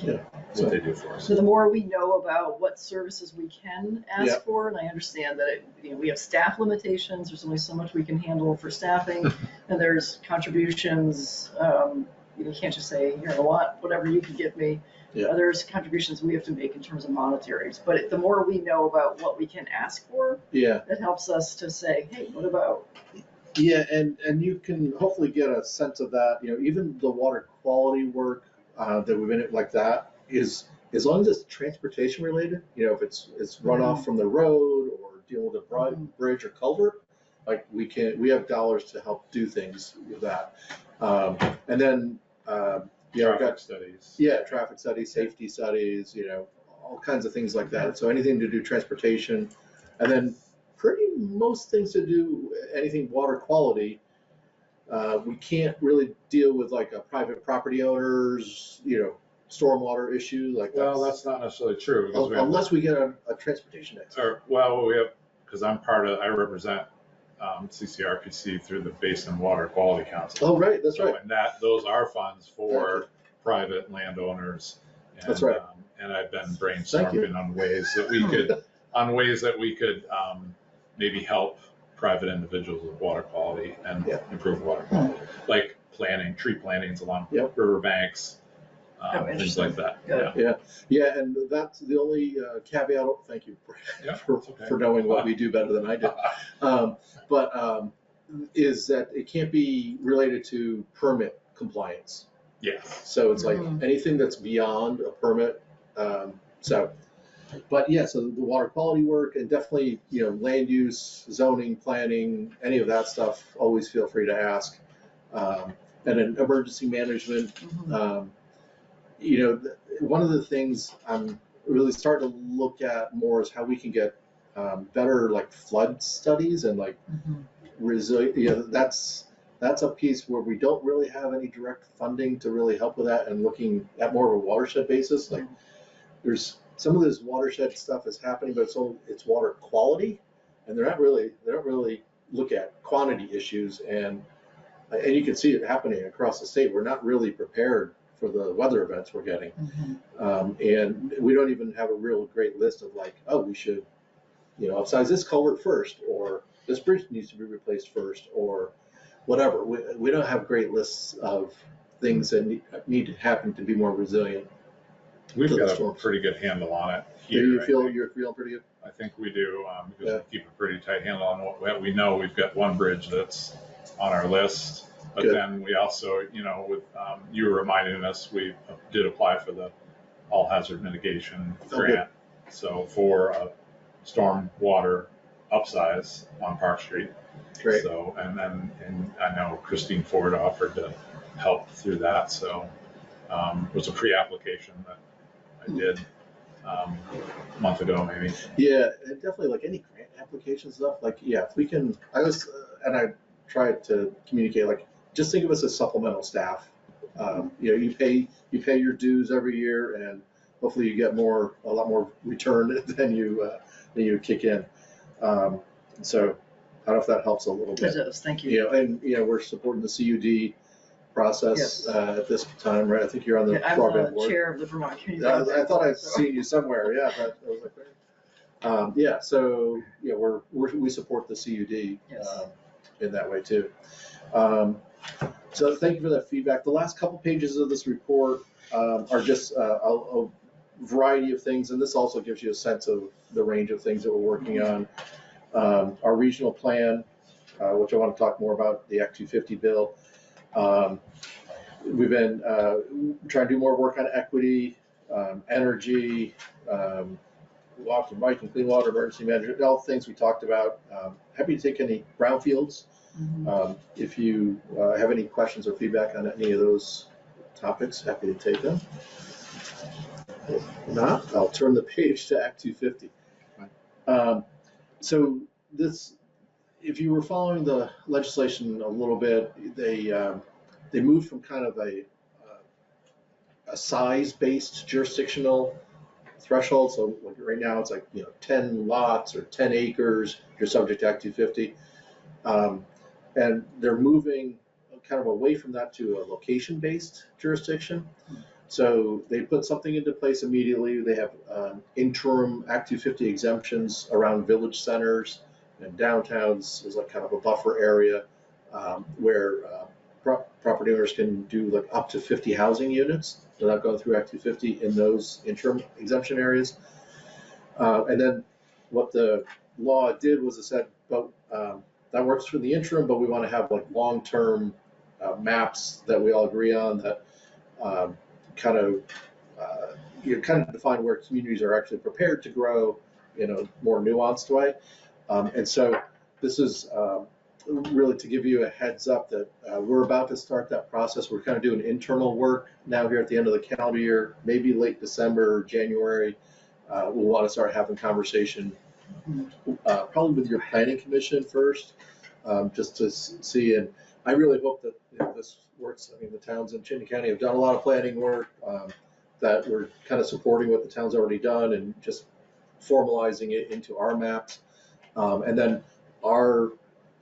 what they do for us. So the more we know about what services we can ask for, and I understand that we have staff limitations, there's only so much we can handle for staffing, and there's contributions, you can't just say, here, I want whatever you can give me. There's contributions we have to make in terms of monetaries, but the more we know about what we can ask for, it helps us to say, hey, what about? Yeah, and you can hopefully get a sense of that. Even the water quality work that we've been like that is, as long as it's transportation related. If it's runoff from the road or dealing with a bridge or culvert, like we have dollars to help do things with that. And then traffic studies. Yeah, traffic studies, safety studies, all kinds of things like that. So anything to do transportation, and then most things to do anything water quality. We can't really deal with like a private property owner's, stormwater issue like that. Well, that's not necessarily true. Unless we get a transportation expert. Because I represent CCRPC through the Basin Water Quality Council. Oh, right, that's right. And those are funds for private landowners. And, that's right. And I've been brainstorming on ways that we could, maybe help private individuals with water quality and improve water quality, like tree plantings along river banks, things like that. Yeah, and that's the only caveat. Thank you for knowing what we do better than I do. But is that it can't be related to permit compliance. Yes. So it's like anything that's beyond a permit. But so the water quality work, and definitely, land use, zoning, planning, any of that stuff, always feel free to ask. And then emergency management, one of the things I'm really starting to look at more is how we can get better flood studies and resilient. That's a piece where we don't really have any direct funding to really help with that, and looking at more of a watershed basis. There's some of this watershed stuff is happening, but it's water quality, and they don't really look at quantity issues, and you can see it happening across the state. We're not really prepared for the weather events we're getting, and we don't even have a real great list of we should, upsize this culvert first, or this bridge needs to be replaced first, or whatever. We don't have great lists of things that need to happen to be more resilient. We've got a pretty good handle on it here. Do you feel you're feeling pretty good? I think we do, because we keep a pretty tight handle on what we know. We've got one bridge that's on our list, but then we also, with you were reminding us, we did apply for the all hazard mitigation grant. So for a storm water upsize on Park Street, Great. So, and I know Christine Ford offered to help through that. So it was a pre-application that I did a month ago, maybe. Yeah, and definitely like any grant application stuff, like, yeah, if we can, and I tried to communicate, like, just think of us as supplemental staff. You pay your dues every year, and hopefully you get a lot more return than you kick in. So I don't know if that helps a little bit. It does, thank you. And we're supporting the CUD process at this time, right? I think you're on the Yeah, I'm broadband the board. chair of the Vermont Community. I thought I'd So- seen you somewhere. Yeah, but I was like, so we support the CUD in that way too. So thank you for that feedback. The last couple pages of this report are just a variety of things, and this also gives you a sense of the range of things that we're working on. Our regional plan, which I want to talk more about, the Act 250 bill. We've been trying to do more work on equity, energy, water, Mike and clean water, emergency management, all the things we talked about. Happy to take any brownfields. If you have any questions or feedback on any of those topics, happy to take them. If not, I'll turn the page to Act 250. So this, if you were following the legislation a little bit, they moved from kind of a size-based jurisdictional threshold. So like right now it's like 10 lots or 10 acres, you're subject to Act 250. And they're moving kind of away from that to a location-based jurisdiction. So they put something into place immediately. They have interim Act 250 exemptions around village centers and downtowns is like kind of a buffer area where property owners can do like up to 50 housing units without going through Act 250 in those interim exemption areas. And then what the law did was it said, but that works for the interim, but we want to have like long-term maps that we all agree on that kind of define where communities are actually prepared to grow in a more nuanced way. And so this is really to give you a heads up that we're about to start that process. We're kind of doing internal work now here at the end of the calendar year, maybe late December, January. We'll want to start having conversation probably with your planning commission first, just to see. And I really hope that this works. I mean, the towns in Chittenden County have done a lot of planning work that we're kind of supporting what the town's already done and just formalizing it into our maps. And then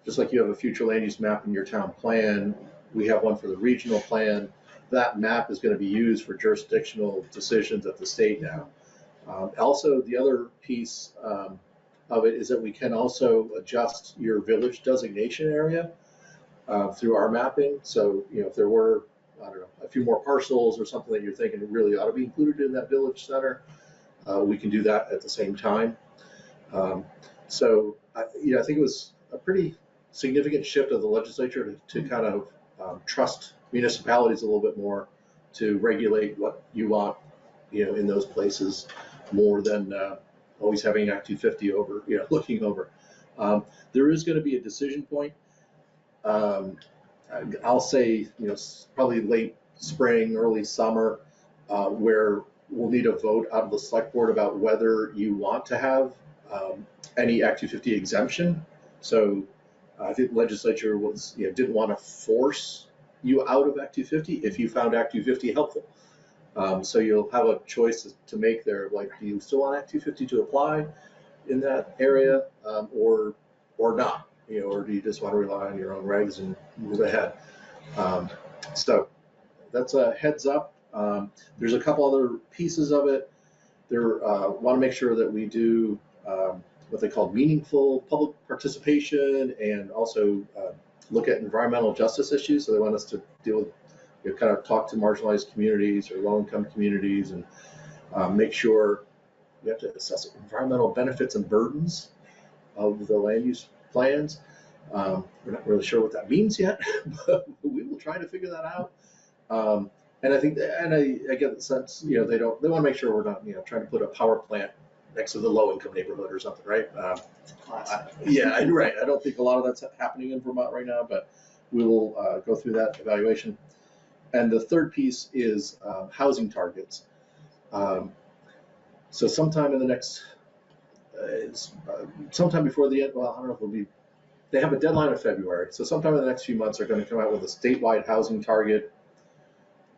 just like you have a future land use map in your town plan, we have one for the regional plan. That map is going to be used for jurisdictional decisions at the state now. Also, the other piece of it is that we can also adjust your village designation area through our mapping. So, if there were, I don't know, a few more parcels or something that you're thinking really ought to be included in that village center, we can do that at the same time. So, I think it was a pretty significant shift of the legislature to kind of trust municipalities a little bit more to regulate what you want, in those places more than always having Act 250 over, looking over. There is going to be a decision point. I'll say, probably late spring, early summer, where we'll need a vote out of the select board about whether you want to have any Act 250 exemption. So I think the legislature didn't want to force you out of Act 250 if you found Act 250 helpful. So you'll have a choice to make there, like, do you still want Act 250 to apply in that area, or not? Or do you just want to rely on your own regs and move ahead? So that's a heads up. There's a couple other pieces of it. Want to make sure that we do what they call meaningful public participation and also look at environmental justice issues. So they want us to deal with, kind of talk to marginalized communities or low-income communities and make sure we have to assess environmental benefits and burdens of the land use plans. We're not really sure what that means yet, but we will try to figure that out. And I think, I get the sense, they want to make sure we're not, trying to put a power plant next to the low-income neighborhood or something, right? Yeah, right. I don't think a lot of that's happening in Vermont right now, but we will go through that evaluation. And the third piece is housing targets. So sometime in the next, sometime before the end, well, I don't know if it'll be, they have a deadline of February. So sometime in the next few months, they're going to come out with a statewide housing target.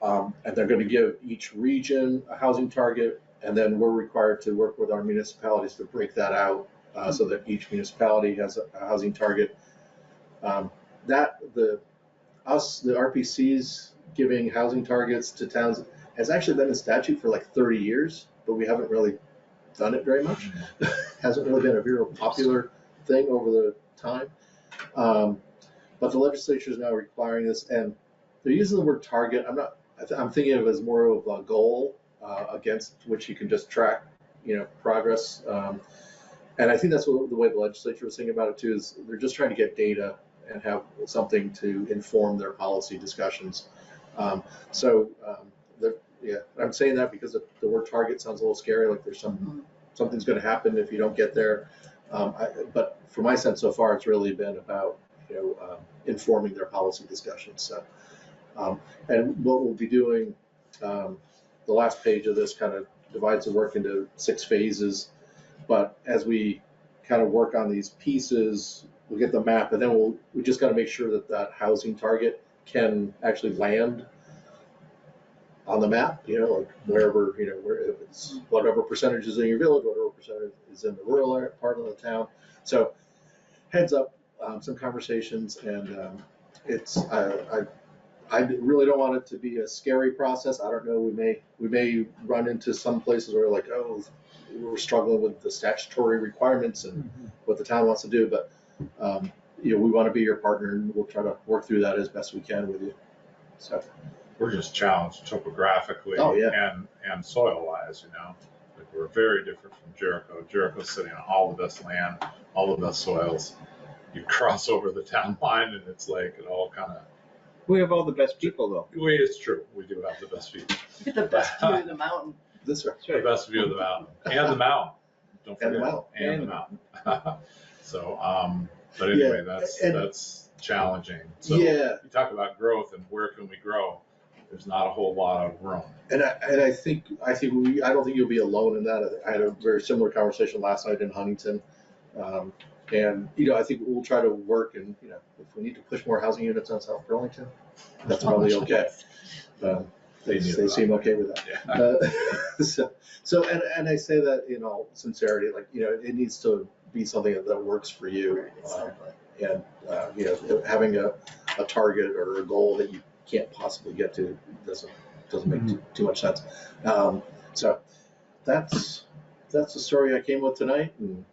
And they're going to give each region a housing target. And then we're required to work with our municipalities to break that out so that each municipality has a housing target. The RPCs giving housing targets to towns has actually been in statute for like 30 years, but we haven't really done it very much. Hasn't really been a very popular thing over the time. But the legislature is now requiring this, and they're using the word target. I'm thinking of it as more of a goal against which you can just track, progress. And I think that's the way the legislature was thinking about it too, is they're just trying to get data and have something to inform their policy discussions. I'm saying that because the word target sounds a little scary, like there's something's going to happen if you don't get there. But for my sense so far, it's really been about informing their policy discussions. So, and what we'll be doing, the last page of this kind of divides the work into 6 phases. But as we kind of work on these pieces, we'll get the map, and then we just got to make sure that housing target can actually land on the map, like wherever, where if it's whatever percentage is in your village, whatever percentage is in the rural part of the town. So heads up, some conversations, and I really don't want it to be a scary process. I don't know, we may run into some places where like, oh, we're struggling with the statutory requirements and what the town wants to do, but we want to be your partner, and we'll try to work through that as best we can with you. So We're just challenged topographically and soil-wise, Like we're very different from Jericho. Jericho's sitting on all the best land, all the best soils. You cross over the town line, and it's like it all kind of. We have all the best people, though. It's true. We do have the best people. Get the best view of the mountain. That's right. The best view of the mountain and the mountain. Don't forget and the mountain. So, but anyway, that's challenging. So you talk about growth and where can we grow? There's not a whole lot of room. And I think I don't think you'll be alone in that. I had a very similar conversation last night in Huntington. And I think we'll try to work, and if we need to push more housing units on South Burlington, that's probably okay. They seem okay with that. Yeah. So and I say that in all sincerity, like it needs to be something that works for you, and having a target or a goal that you can't possibly get to doesn't make too much sense. So that's the story I came with tonight, and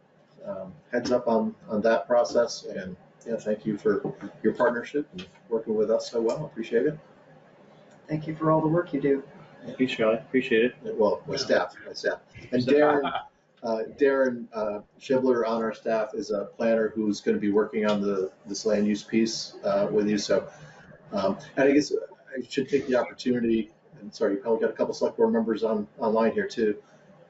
heads up on that process. And thank you for your partnership and working with us so well. Appreciate it. Thank you for all the work you do. Thank you, Charlie. Appreciate it. Well, my staff. And Darren Shibler on our staff is a planner who's going to be working on this land use piece with you. So, and I guess I should take the opportunity, and sorry, you probably got a couple select board members online here too.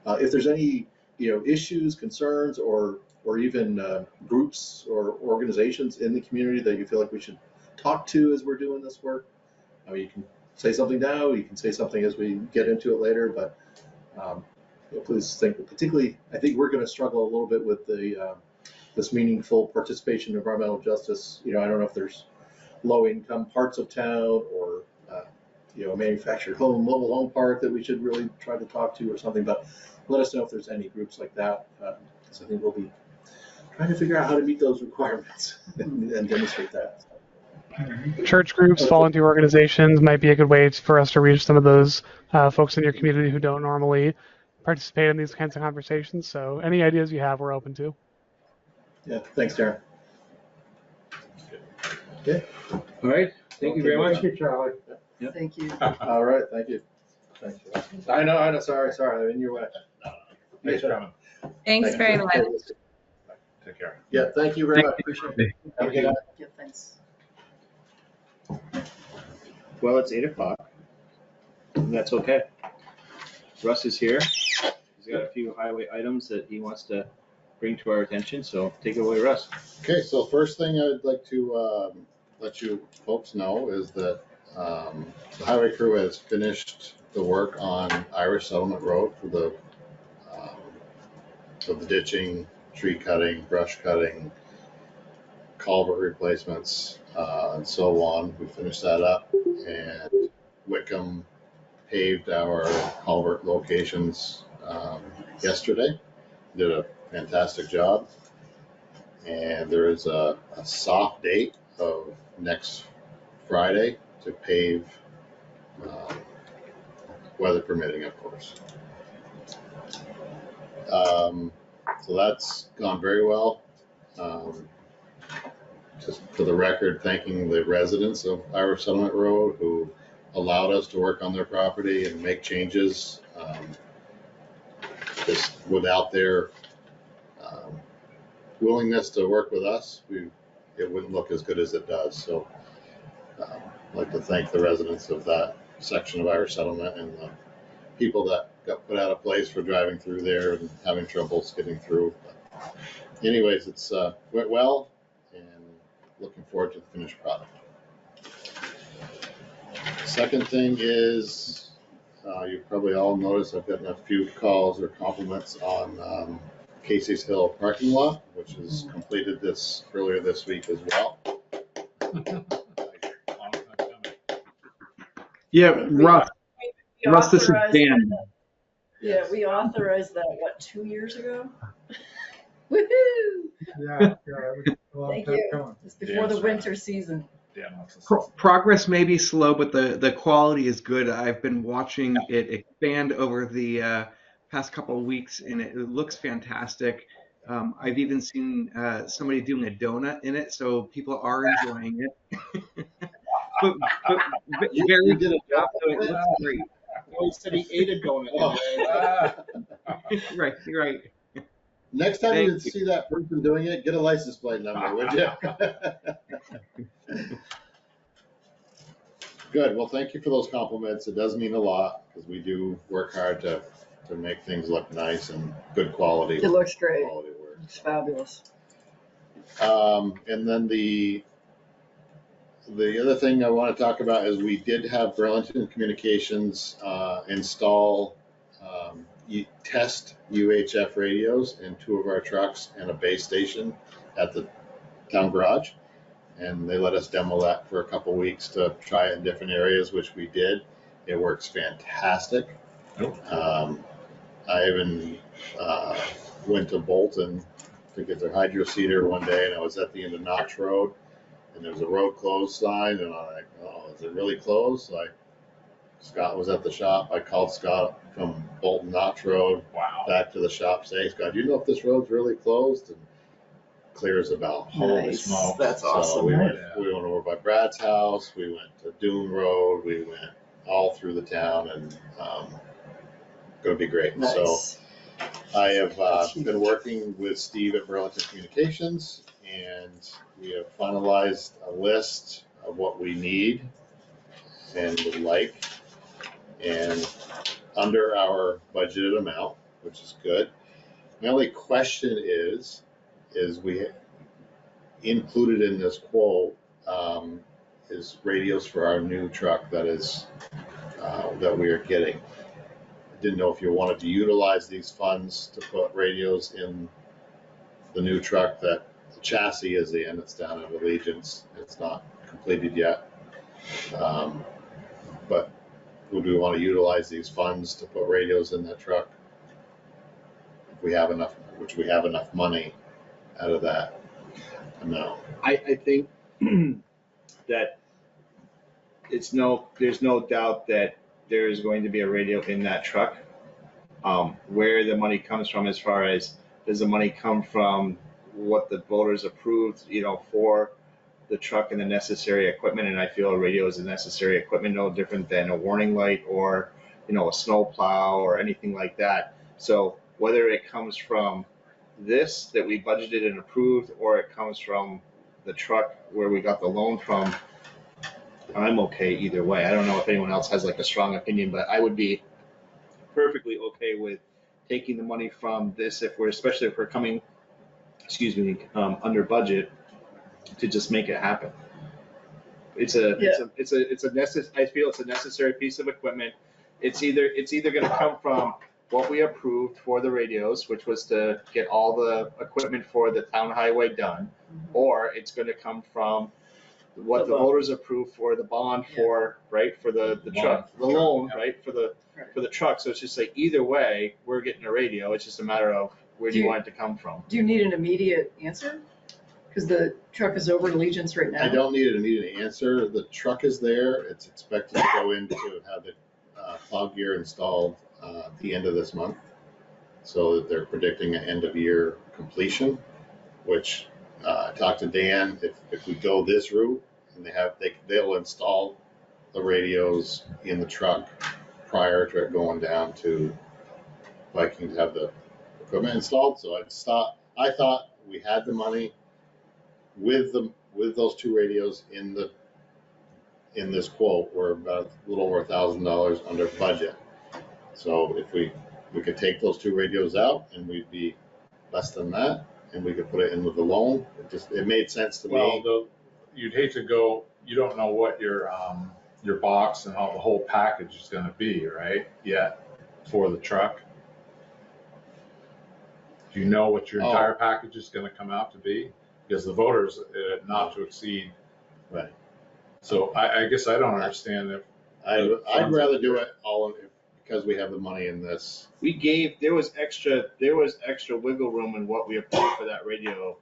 If there's any issues, concerns, or even groups or organizations in the community that you feel like we should talk to as we're doing this work, I mean, you can say something now, you can say something as we get into it later, but please think, particularly, I think we're going to struggle a little bit with this meaningful participation in environmental justice. I don't know if there's low-income parts of town or a manufactured mobile home park that we should really try to talk to or something, but let us know if there's any groups like that, because I think we'll be trying to figure out how to meet those requirements and demonstrate that. Church groups, volunteer organizations might be a good way for us to reach some of those folks in your community who don't normally participate in these kinds of conversations. So any ideas you have, we're open to. Yeah, thanks, Darren. Yeah. All right. Thank you very much. Thank you, Charlie. Yeah. Thank you. All right. Thank you. Thank you. I know. Sorry. I'm in your way. Thanks for coming. Thanks very much. Take care. Yeah. Thank you very much. Appreciate it. Have a good night. Yeah, thanks. Well, it's 8 o'clock. And that's okay. Russ is here. He's He's got a few highway items that he wants to bring to our attention, so take it away, Russ. Okay, so first thing I'd like to let you folks know is that the highway crew has finished the work on Irish Settlement Road for the ditching, tree cutting, brush cutting, culvert replacements, and so on. We finished that up, and Wickham paved our culvert locations yesterday. Did a fantastic job. And there is a soft date of next Friday to pave, weather permitting, of course. So that's gone very well. Just for the record, thanking the residents of Irish Settlement Road who allowed us to work on their property and make changes. Just without their willingness to work with us, it wouldn't look as good as it does. So I'd like to thank the residents of that section of Irish Settlement and the people that got put out of place for driving through there and having troubles getting through. But anyways, it's went well, and looking forward to the finished product. Second thing is, you probably all noticed I've gotten a few calls or compliments on Casey's Hill parking lot, which is completed earlier this week as well. Yeah, Russ, this is Dan. Yeah, we authorized that, what, 2 years ago? Woohoo! Yeah, it was a long Thank time you. coming. It's before the winter season. Progress may be slow, but the quality is good. I've been watching it expand over the past couple of weeks, and it looks fantastic. I've even seen somebody doing a donut in it, so people are enjoying it. but very good job. So it looks great. Oh, he said he ate a donut. Right. Next time you see that person doing it, get a license plate number, would you? Good. Well, thank you for those compliments. It does mean a lot because we do work hard to make things look nice and good quality. It looks great. Quality work. It's fabulous. And then the other thing I want to talk about is we did have Burlington Communications install test UHF radios in 2 of our trucks and a base station at the town garage. And they let us demo that for a couple weeks to try it in different areas, which we did. It works fantastic. I even went to Bolton to get their hydro seeder one day, and I was at the end of Notch Road, and there was a road closed sign, and I'm like, oh, is it really closed? So Scott was at the shop. I called Scott from Bolton Notch Road back to the shop saying, Scott, do you know if this road's really closed? And clear as a bell. Nice. Smoke. That's awesome. So we went over by Brad's house. We went to Dune Road. We went all through the town, and going to be great. Nice. So I have been working with Steve at Burlington Communications, and we have finalized a list of what we need and would like, and under our budgeted amount, which is good. My only question is we included in this quote is radios for our new truck that we are getting. I didn't know if you wanted to utilize these funds to put radios in the new truck that the chassis is in. It's down at Allegiance. It's not completed yet. But would we want to utilize these funds to put radios in that truck? If we have enough, which we have enough money out of that amount. I think that there's no doubt that there is going to be a radio in that truck. Where the money comes from, as far as does the money come from what the voters approved, for the truck and the necessary equipment, and I feel a radio is a necessary equipment, no different than a warning light or, a snow plow or anything like that. So whether it comes from this that we budgeted and approved, or it comes from the truck where we got the loan from, I'm okay either way. I don't know if anyone else has like a strong opinion, but I would be perfectly okay with taking the money from this, especially if we're coming, under budget, to just make it happen. I feel it's a necessary piece of equipment. It's either going to come from what we approved for the radios, which was to get all the equipment for the town highway done, or it's going to come from what the voters approved for the bond for the truck, the loan, for the truck. So it's just like either way, we're getting a radio. It's just a matter of where do you want it to come from. Do you need an immediate answer? Because the truck is over at Allegiance right now. I don't need an immediate answer. The truck is there. It's expected to go in to have the plow gear installed at the end of this month. So that they're predicting an end of year completion, which I talked to Dan. If we go this route, and they'll install the radios in the truck prior to it going down to Viking to have the equipment installed. So I thought we had the money with those two radios in this quote. We're about a little over $1,000 under budget. So if we could take those two radios out and we'd be less than that, and we could put it in with the loan. It made sense to me. Well, you'd hate to go. You don't know what your box and how the whole package is going to be, right? Yet for the truck. Do you know what your entire package is going to come out to be? Because the voters not to exceed. Right. So I guess I don't understand if. I'd rather do it all because we have the money in this. There was extra wiggle room in what we approved for that radio,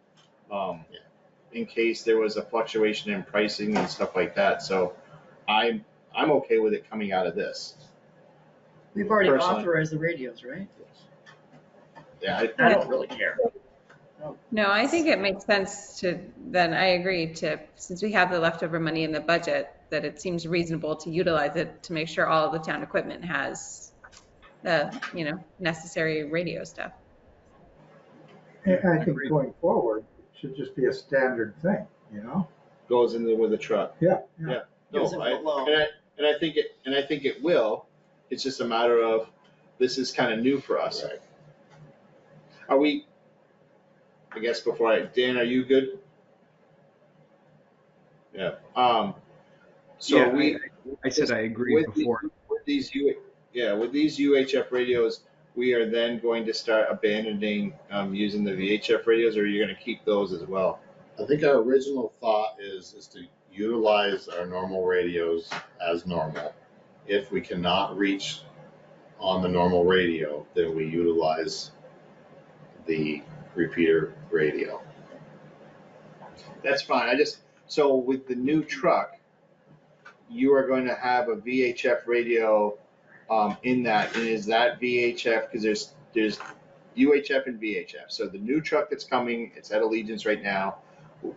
in case there was a fluctuation in pricing and stuff like that. So I'm okay with it coming out of this. We've already Personally. authorized the radios, right? Yeah, I don't really care. No, I think it makes sense then I agree since we have the leftover money in the budget, that it seems reasonable to utilize it to make sure all of the town equipment has the, necessary radio stuff. And I think going forward, it should just be a standard thing, goes in with a truck. Yeah. No, and I think it will. It's just a matter of this is kind of new for us. Right. Are we? I guess Dan, are you good? Yeah. So yeah, I said I agree before. With these UHF radios, we are then going to start abandoning using the VHF radios, or are you going to keep those as well? I think our original thought is to utilize our normal radios as normal. If we cannot reach on the normal radio, then we utilize the repeater radio. That's fine. So with the new truck, you are going to have a VHF radio in that, and is that VHF, because there's UHF and VHF. So the new truck that's coming, it's at Allegiance right now.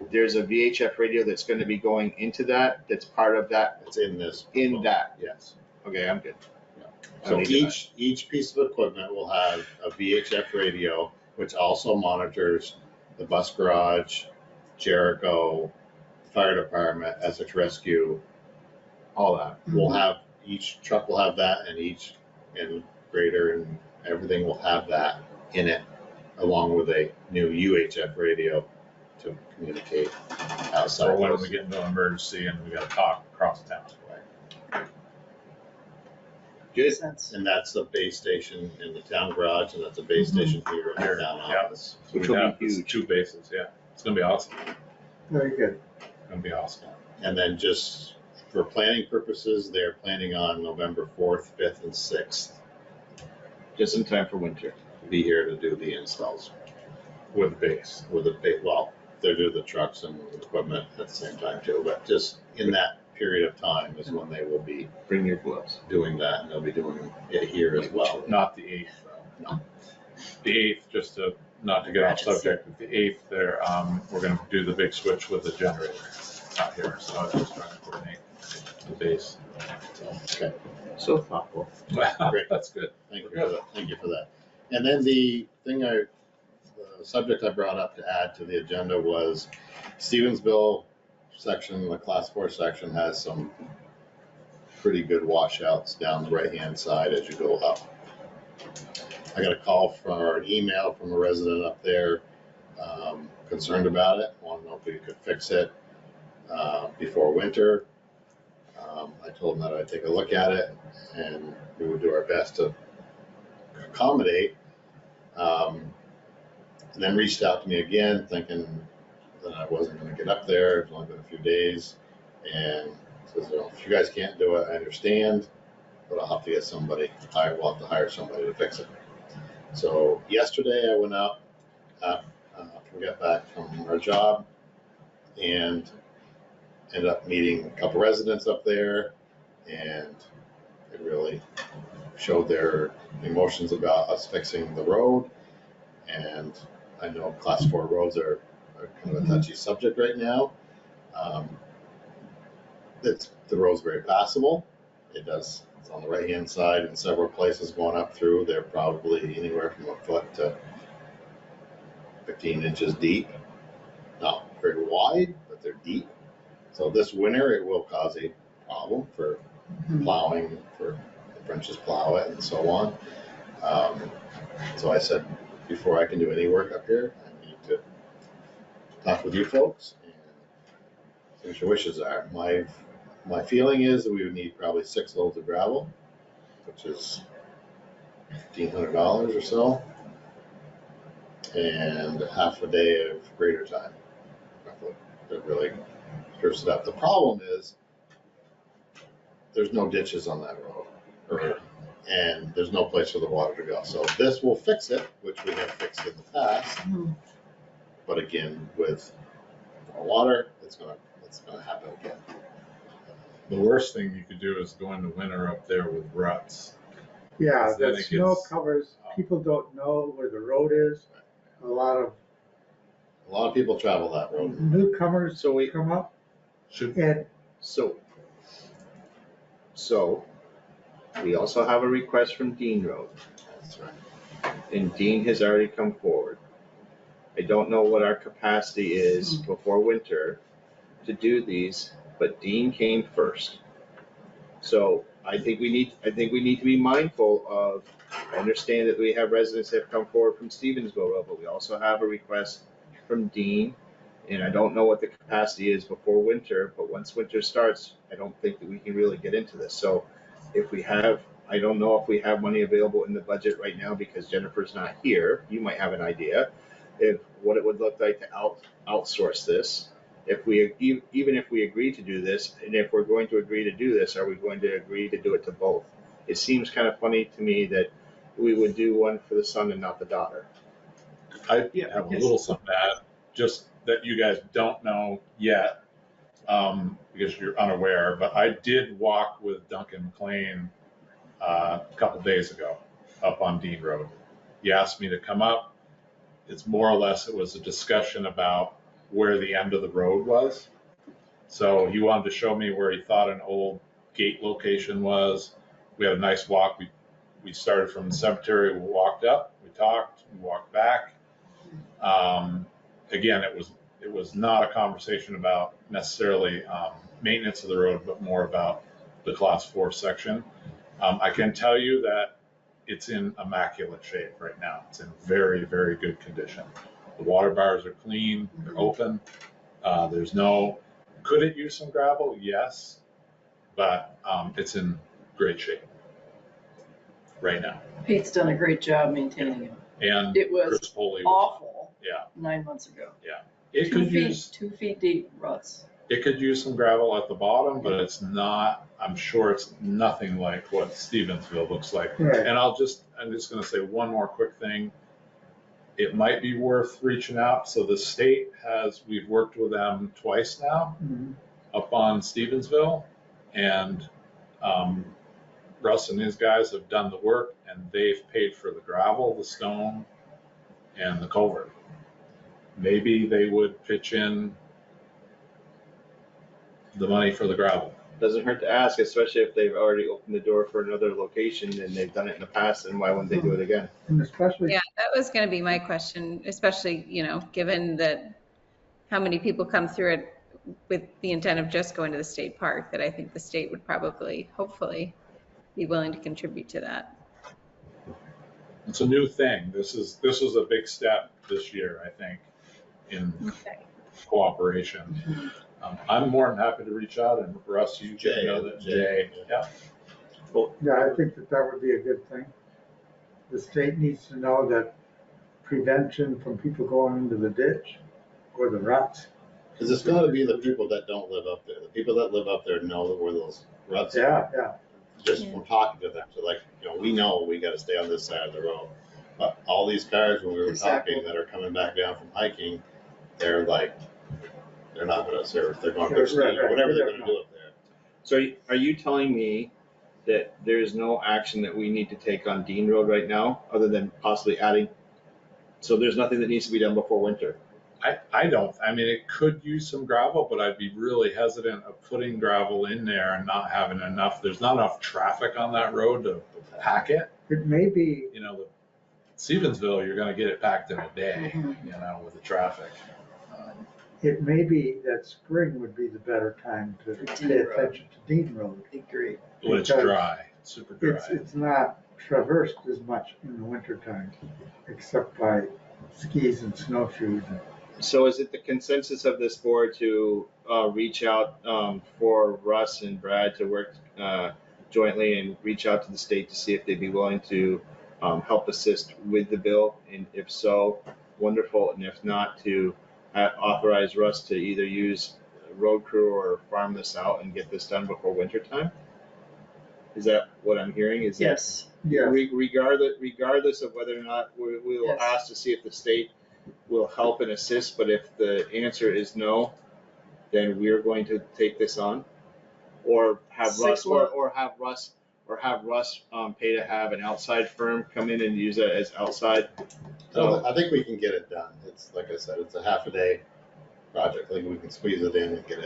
There's a VHF radio that's going to be going into that. That's part of that. It's in this. In that. Yes. Okay, I'm good. Yeah. So each piece of equipment will have a VHF radio, which also monitors the bus garage, Jericho, fire department, Essex Rescue, all that. We'll have, each truck will have that, and grader and everything will have that in it, along with a new UHF radio to communicate outside. Or when we get into an emergency and we got to talk across town. Good. And that's the base station in the town garage, and that's a base station here in the town office. Which will be huge. 2 bases, yeah. It's going to be awesome. Very good. It's going to be awesome. And then just for planning purposes, they're planning on November 4th, 5th, and 6th. Just in time for winter. To be here to do the installs. With the base. Well, they'll do the trucks and the equipment at the same time too, but just in that period of time is when they will be bring your gloves doing that, and they'll be doing it here as well. Not the 8th though. No. The 8th, just to not to get off subject, but the 8th there, we're going to do the big switch with the generator out here. So I was just trying to coordinate the base. Okay. So thoughtful. Great. That's good. Thank you for that. And then the subject I brought up to add to the agenda was Stevensville section, the class 4 section has some pretty good washouts down the right hand side as you go up. I got a call or an email from a resident up there concerned about it, wanted to know if we could fix it before winter. I told him that I'd take a look at it and we would do our best to accommodate. And then reached out to me again thinking that I wasn't going to get up there. It's only been a few days. And says, well, if you guys can't do it, I understand, but I'll have to get somebody, we'll have to hire somebody to fix it. So yesterday I went up, got back from our job and ended up meeting a couple residents up there, and it really showed their emotions about us fixing the road. And I know class 4 roads are kind of a touchy subject right now. The road's very passable. It's on the right hand side in several places going up through. They're probably anywhere from a foot to 15 inches deep. Not very wide, but they're deep. So this winter it will cause a problem for plowing, for the French's plow it and so on. So I said, before I can do any work up here, I need to talk with you folks and see what your wishes are. My feeling is that we would need probably 6 loads of gravel, which is $1,500 or so, and half a day of grader time. That really strips it up. The problem is there's no ditches on that road, and there's no place for the water to go. So this will fix it, which we have fixed in the past. But again, with more water, it's gonna happen again. The worst thing you could do is go into winter up there with ruts. Yeah, Then the it snow gets- covers, people don't know where the road is. A lot of people travel that road. newcomers So we come up Should and So we also have a request from Dean Road, That's right. and Dean has already come forward. I don't know what our capacity is before winter to do these, but Dean came first. So I think we need to be mindful of, I understand that we have residents that have come forward from Stevensville Road, but we also have a request from Dean. And I don't know what the capacity is before winter, but once winter starts, I don't think that we can really get into this. So if we have, I don't know if we have money available in the budget right now because Jennifer's not here. You might have an idea of what it would look like to outsource this. Even if we agree to do this, and if we're going to agree to do this, are we going to agree to do it to both? It seems kind of funny to me that we would do one for the son and not the daughter. I have a little something to add, just that you guys don't know yet, because you're unaware, but I did walk with Duncan McLean a couple days ago up on Dean Road. He asked me to come up. It's more or less, it was a discussion about where the end of the road was. So he wanted to show me where he thought an old gate location was. We had a nice walk. We started from the cemetery, we walked up, we talked, we walked back. Again, it was not a conversation about necessarily maintenance of the road, but more about the class 4 section. I can tell you that it's in immaculate shape right now. It's in very, very good condition. The water bars are clean, they're open. Could it use some gravel? Yes, but it's in great shape right now. Pete's done a great job maintaining it. And It was Chris Foley awful. Yeah. 9 months ago. Yeah. It 2 could feet, use 2 feet deep ruts. It could use some gravel at the bottom, but it's not, I'm sure it's nothing like what Stevensville looks like. Right. And I'm just going to say one more quick thing. It might be worth reaching out. So the state we've worked with them twice now up on Stevensville, and Russ and his guys have done the work, and they've paid for the gravel, the stone, and the culvert. Maybe they would pitch in the money for the gravel. Doesn't hurt to ask, especially if they've already opened the door for another location and they've done it in the past, and why wouldn't they do it again? And especially, Yeah, that was going to be my question, especially, given that how many people come through it with the intent of just going to the state park, that I think the state would probably, hopefully, be willing to contribute to that. I think we need to be mindful of, I understand that we have residents that have come forward from Stevensville Road, but we also have a request from Dean. And I don't know what the capacity is before winter to do these, but I think we need to be mindful of, It's a new thing. This was a big step this year, I think, in cooperation. I'm more than happy to reach out, and Russ, you get to know that Jay. Yeah. Well, yeah, I think that would be a good thing. The state needs to know that prevention from people going into the ditch or the ruts. Because it's going to be the people that don't live up there. The people that live up there know where those ruts are. Yeah. Just from talking to them. So like, we know we got to stay on this side of the road. But all these cars, when we were talking, that are coming back down from hiking, they're like, they're not going to serve. They're going to go ski or whatever they're going to do up there. So are you telling me that there's no action that we need to take on Dean Road right now, other than possibly adding? So there's nothing that needs to be done before winter? I don't. I mean, it could use some gravel, but I'd be really hesitant of putting gravel in there and not having enough. There's not enough traffic on that road to pack it. It may be. Stevensville, you're going to get it packed in a day, with the traffic. It may be that spring would be the better time to pay attention to Dean Road. I agree. When it's dry, super dry. It's not traversed as much in the wintertime, except by skis and snowshoes. So is it the consensus of this board to reach out for Russ and Brad to work jointly and reach out to the state to see if they'd be willing to help assist with the bill? And if so, wonderful. And if not, to authorize Russ to either use road crew or farm this out and get this done before winter time? Is that what I'm hearing? Is yes. Yeah. Regardless of whether or not we will ask to see if the state will help and assist, but if the answer is no, then we're going to take this on, or have Russ pay to have an outside firm come in and use it as outside. So I think we can get it done. It's like I said, it's a half a day project. I think we can squeeze it in and get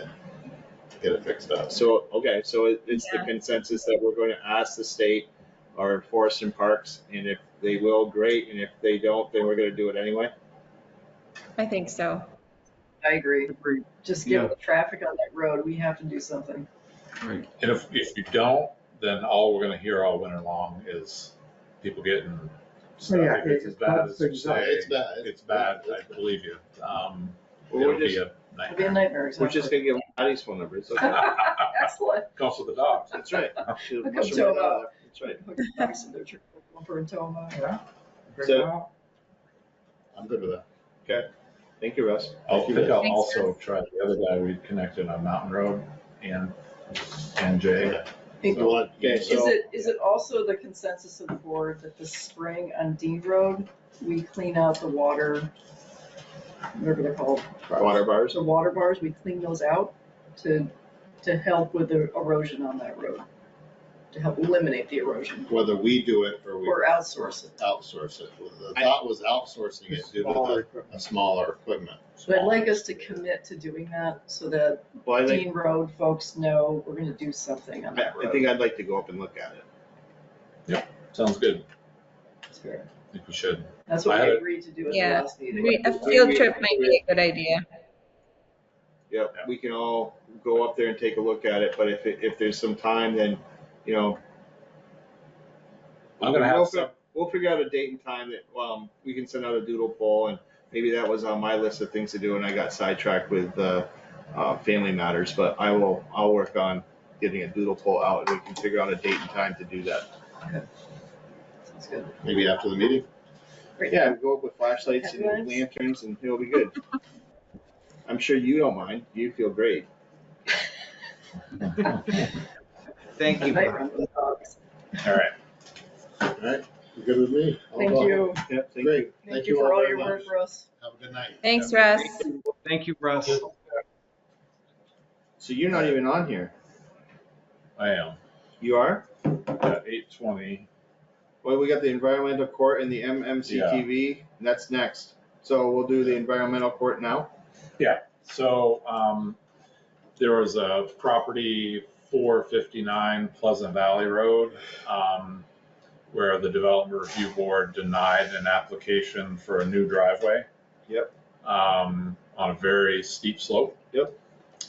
it fixed up. So it's the consensus that we're going to ask the state or Forest and Parks, and if they will, great, and if they don't, then we're going to do it anyway. I think so. I agree. Just given the traffic on that road, we have to do something. Right. And if you don't, then all we're going to hear all winter long is people getting stuff. Yeah, If it's as bad as you say, It's bad. It's bad. I believe you. We'll It'll be just- a It'll be a nightmare. nightmare. We're Exactly. just going to give Patty's phone number. It's okay. Excellent. Comes with the dogs. That's right. Hook 'em to 'em up. That's right. Hook 'em back to their bumper and tow 'em up. Yeah. So- I'm good with that. Okay. Thank you, Russ. I'll Thanks, also try the other guy we connected on Mountain Road and Jay. Is it also the consensus of the board that this spring on Dean Road, we clean out the water, whatever they're called? Water bars. The water bars, we clean those out to help with the erosion on that road, to help eliminate the erosion, Whether we do it or we or outsource it. outsource it. The thought was outsourcing it due to a smaller equipment. But I'd like us to commit to doing that so that Well, I think, Dean Road folks know we're gonna do something on that I road. think I'd like to go up and look at it. Sounds good. That's fair. I think we should. That's what I we had agreed to do at the Yeah. last meeting. A field trip might be a good idea. Yep, we can all go up there and take a look at it, but if there's some time, then, I'm gonna have some. we'll figure out a date and time that, we can send out a doodle poll, and maybe that was on my list of things to do, and I got sidetracked with, family matters, but I'll work on getting a doodle poll out, and we can figure out a date and time to do that. Sounds good. Maybe after the meeting. Great. Yeah, go up with flashlights and Headlights. lanterns, and it'll be good. I'm sure you don't mind, you feel great. Thank you. Night run with the dogs. All right. All right, you're good with me? Thank you. Yep, thank Great. Thank you for all your work, Russ. Have a good night. Thanks, Russ. Thank you, Russ. So you're not even on here. I am. You are? At 8:20. Well, we got the environmental court and the MMCTV, and that's next. So we'll do the environmental court now. So there was a property 459 Pleasant Valley Road where the Development Review Board denied an application for a new driveway. Yep. On a very steep slope. Yep.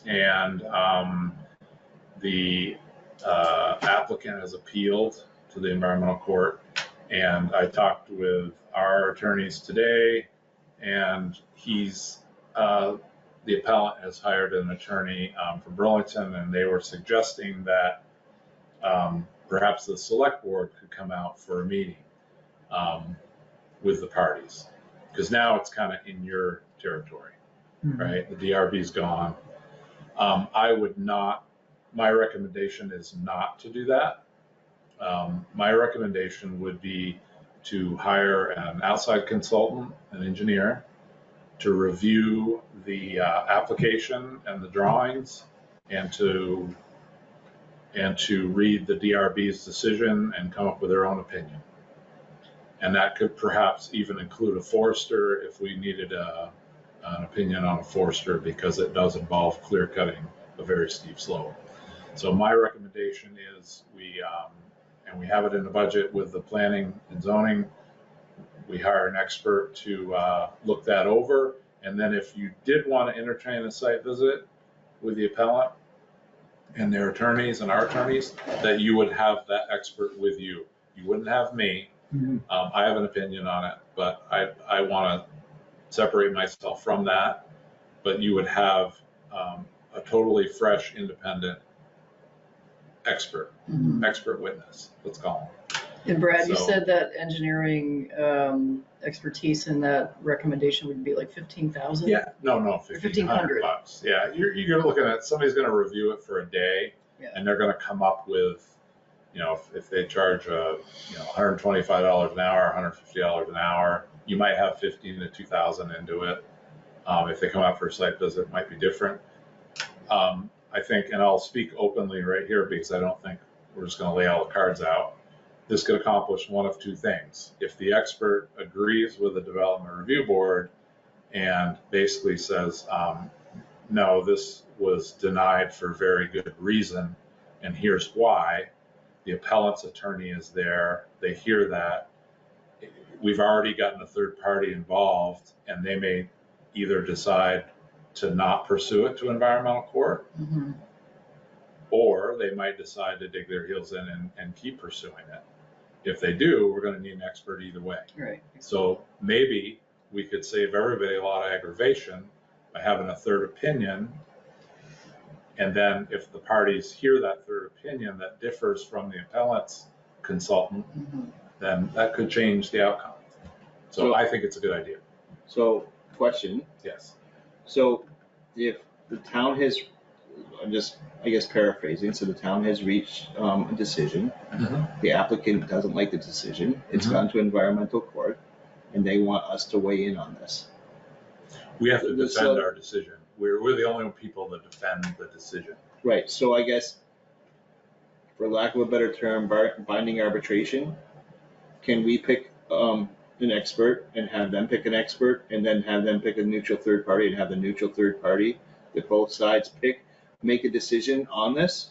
And the applicant has appealed to the environmental court, And I talked with our attorneys today, and the appellant has hired an attorney from Burlington, and they were suggesting that perhaps the select board could come out for a meeting with the parties, because now it's kind of in your territory, right? The DRB's gone. My recommendation is not to do that. My recommendation would be to hire an outside consultant, an engineer, to review the application and the drawings, and to read the DRB's decision and come up with their own opinion. And that could perhaps even include a forester if we needed an opinion on a forester, because it does involve clear cutting a very steep slope. So my recommendation is and we have it in the budget with the planning and zoning, we hire an expert to look that over. And then if you did want to entertain a site visit with the appellant and their attorneys and our attorneys, that you would have that expert with you. You wouldn't have me. I have an opinion on it, but I want to separate myself from that. But you would have a totally fresh, independent expert witness, let's call him. And Brad, you So- said that engineering expertise in that recommendation would be like 15,000? Yeah, no, 1,500 bucks. Yeah, you're looking at, somebody's going to review it for a day, and they're going to come up with, if they charge $125 an hour, $150 an hour, you might have 15 to 2,000 into it. If they come out for a site visit, it might be different. I think, and I'll speak openly right here because I don't think we're just going to lay all the cards out. This could accomplish one of two things. If the expert agrees with the development review board and basically says, no, this was denied for very good reason, and here's why, the appellant's attorney is there, they hear that, we've already gotten a third party involved, and they may either decide to not pursue it to environmental court, or they might decide to dig their heels in and keep pursuing it. If they do, we're going to need an expert either way. Right. So maybe we could save everybody a lot of aggravation by having a third opinion. And then if the parties hear that third opinion that differs from the appellant's consultant, then that could change the outcome. So I think it's a good idea. So, question. Yes. So if the town has, I'm just, I guess, paraphrasing, so the town has reached a decision, the applicant doesn't like the decision, it's gone to environmental court, and they want us to weigh in on this. We have to defend our decision. We're the only people that defend the decision. Right, so I guess, for lack of a better term, binding arbitration, can we pick an expert and have them pick an expert, and then have them pick a neutral third party and have the neutral third party that both sides make a decision on this?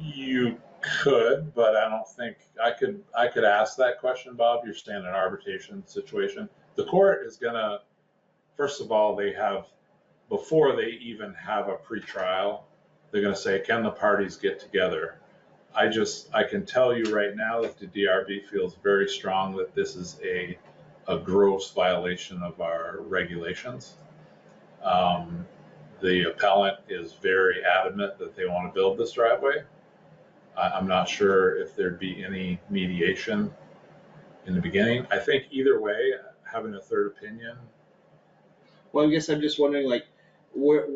You could, but I don't think I could ask that question, Bob. You're saying an arbitration situation. The court is gonna, first of all, before they even have a pretrial, they're gonna say, can the parties get together? I can tell you right now that the DRB feels very strong that this is a gross violation of our regulations. The appellant is very adamant that they want to build this driveway. I'm not sure if there'd be any mediation in the beginning. I think either way, having a third opinion. Well, I guess I'm just wondering, like, where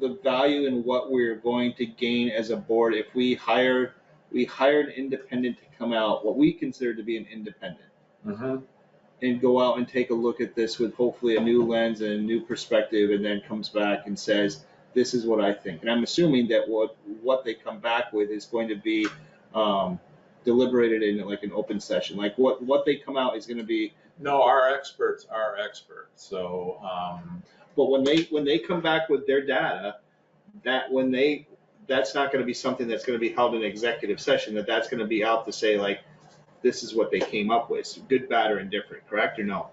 the value in what we're going to gain as a board if we hire an independent to come out, what we consider to be an independent, and go out and take a look at this with hopefully a new lens and a new perspective, and then comes back and says, this is what I think. And I'm assuming that what they come back with is going to be deliberated in like an open session. Like what they come out is going to be. No, our experts are experts. So, but when they come back with their data, that's not going to be something that's going to be held in executive session. That's going to be out to say, like, this is what they came up with, good, bad, or indifferent, correct or no?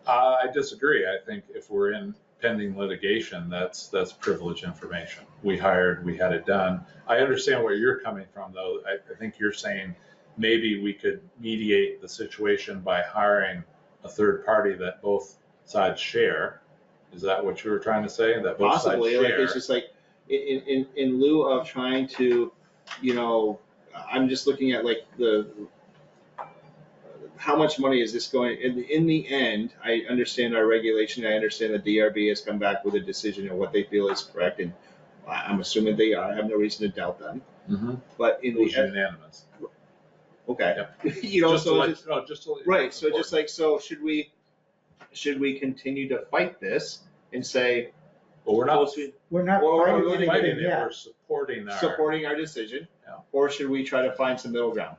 I disagree. I think if we're in pending litigation, that's privileged information. We had it done. I understand where you're coming from, though. I think you're saying maybe we could mediate the situation by hiring a third party that both sides share. Is that what you were trying to say? That both Possibly, sides like, share? it's just like, in lieu of trying to, I'm just looking at like how much money is this going, in the end, I understand our regulation, I understand the DRB has come back with a decision on what they feel is correct, and I'm assuming they are, I have no reason to doubt them. Mm-hmm. But in It was the end, unanimous. okay. Just to let- no, just to let you know. Right, so just like, so should we continue to fight this and say, But we're not We're not Or- or- fighting or- fighting anything it, yet. we're supporting our. supporting our decision? Yeah. Or should we try to find some middle ground?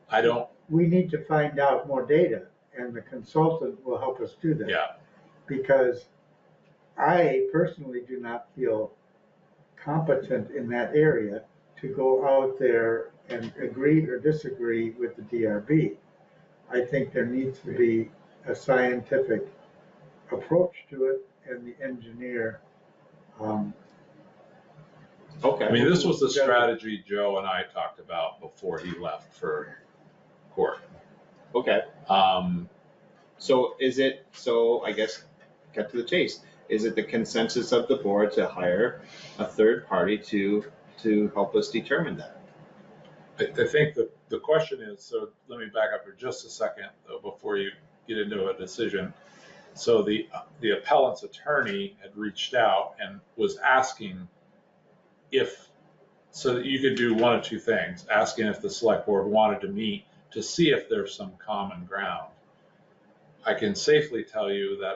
I don't, We need to find out more data, and the consultant will help us do that. yeah, Because I personally do not feel competent in that area to go out there and agree or disagree with the DRB. I think there needs to be a scientific approach to it, and the engineer. Okay. I mean, this was the strategy Joe and I talked about before he left for court. Okay, Um, so I guess, cut to the chase, is it the consensus of the board to hire a third party to help us determine that? I think the question is, so let me back up for just a second though, before you get into a decision. So the appellant's attorney had reached out and was asking so that you could do one of two things, asking if the select board wanted to meet to see if there's some common ground. I can safely tell you that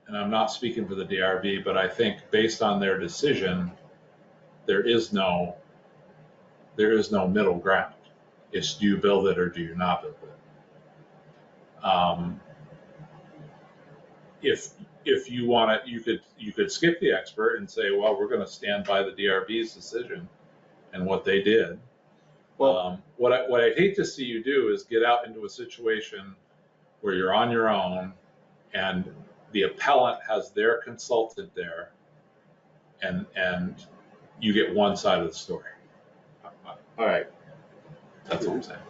and I'm not speaking for the DRB, but I think based on their decision, there is no middle ground. It's do you build it or do you not build it? If you want it, you could skip the expert and say, well, we're going to stand by the DRB's decision and what they did. Well, what I hate to see you do is get out into a situation where you're on your own and the appellant has their consultant there and you get one side of the story. all right, That's what I'm saying.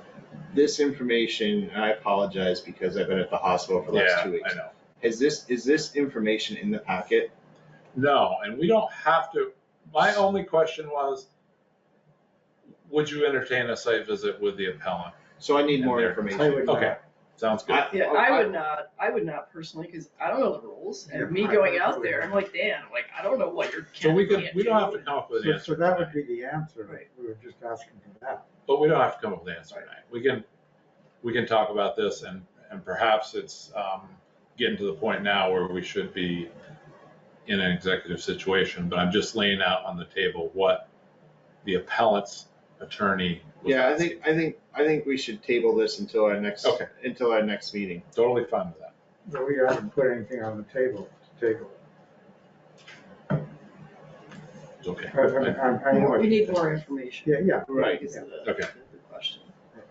this information, and I apologize because I've been at the hospital for the last 2 weeks. I know. Is this information in the packet? No, and we don't have to. My only question was, would you entertain a site visit with the appellant? So I need more I information. would Okay, not. sounds good. Yeah, I would not personally, because I don't know the rules, and me going out there, I'm like, Dan, like, I don't know what you're. So we don't have to come up with an So answer. that would tonight. be the answer. Right. We were just asking for that. But we don't have to come up with an answer tonight. We can talk about this and perhaps it's getting to the point now where we should be in an executive situation, but I'm just laying out on the table what the appellant's attorney was Yeah, asking. I think we should table this until our next meeting. Totally fine with that. But we haven't put anything on the table to table. It's okay. I know We it. need more information. Yeah. Right. Is the Okay. question.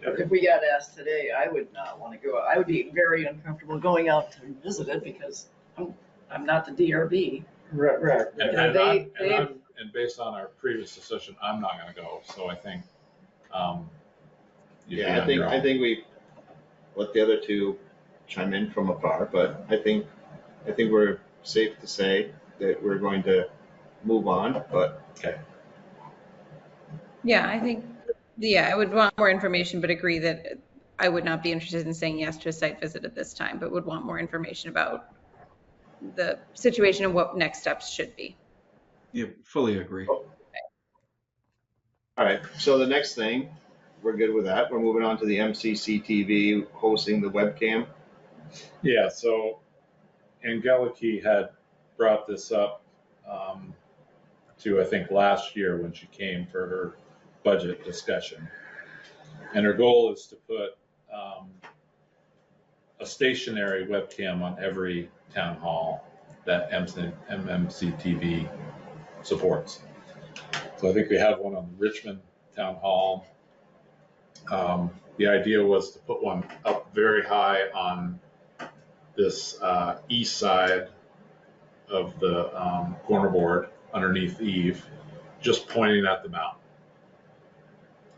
Yeah. If we got asked today, I would not want to go. I would be very uncomfortable going out to visit it because I'm not the DRB. Right. And, Yeah, and based on our previous discussion, I'm not going to go. So I think, you'd be Yeah, on your I own. think we let the other two chime in from afar, but I think we're safe to say that we're going to move on, but. Okay. Yeah, I would want more information, but agree that I would not be interested in saying yes to a site visit at this time, but would want more information about the situation and what next steps should be. Yeah, fully agree. All right, so the next thing, we're good with that. We're moving on to the MMCTV hosting the webcam. Yeah, so Angeliki had brought this up to, I think, last year when she came for her budget discussion. And her goal is to put a stationary webcam on every town hall that MMCTV supports. So I think we have one on Richmond Town Hall. The idea was to put one up very high on this east side of the corner board underneath Eve, just pointing at the mountain.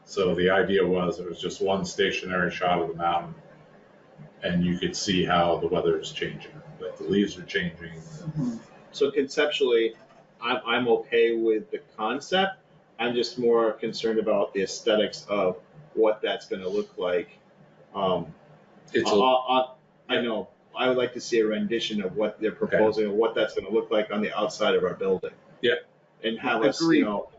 So the idea was it was just one stationary shot of the mountain, and you could see how the weather is changing, like the leaves are changing. So conceptually, I'm okay with the concept. I'm just more concerned about the aesthetics of what that's going to look like. I know. I would like to see a rendition of what they're proposing and what that's going to look like on the outside of our building. Yeah. And have us, Agreed. you know.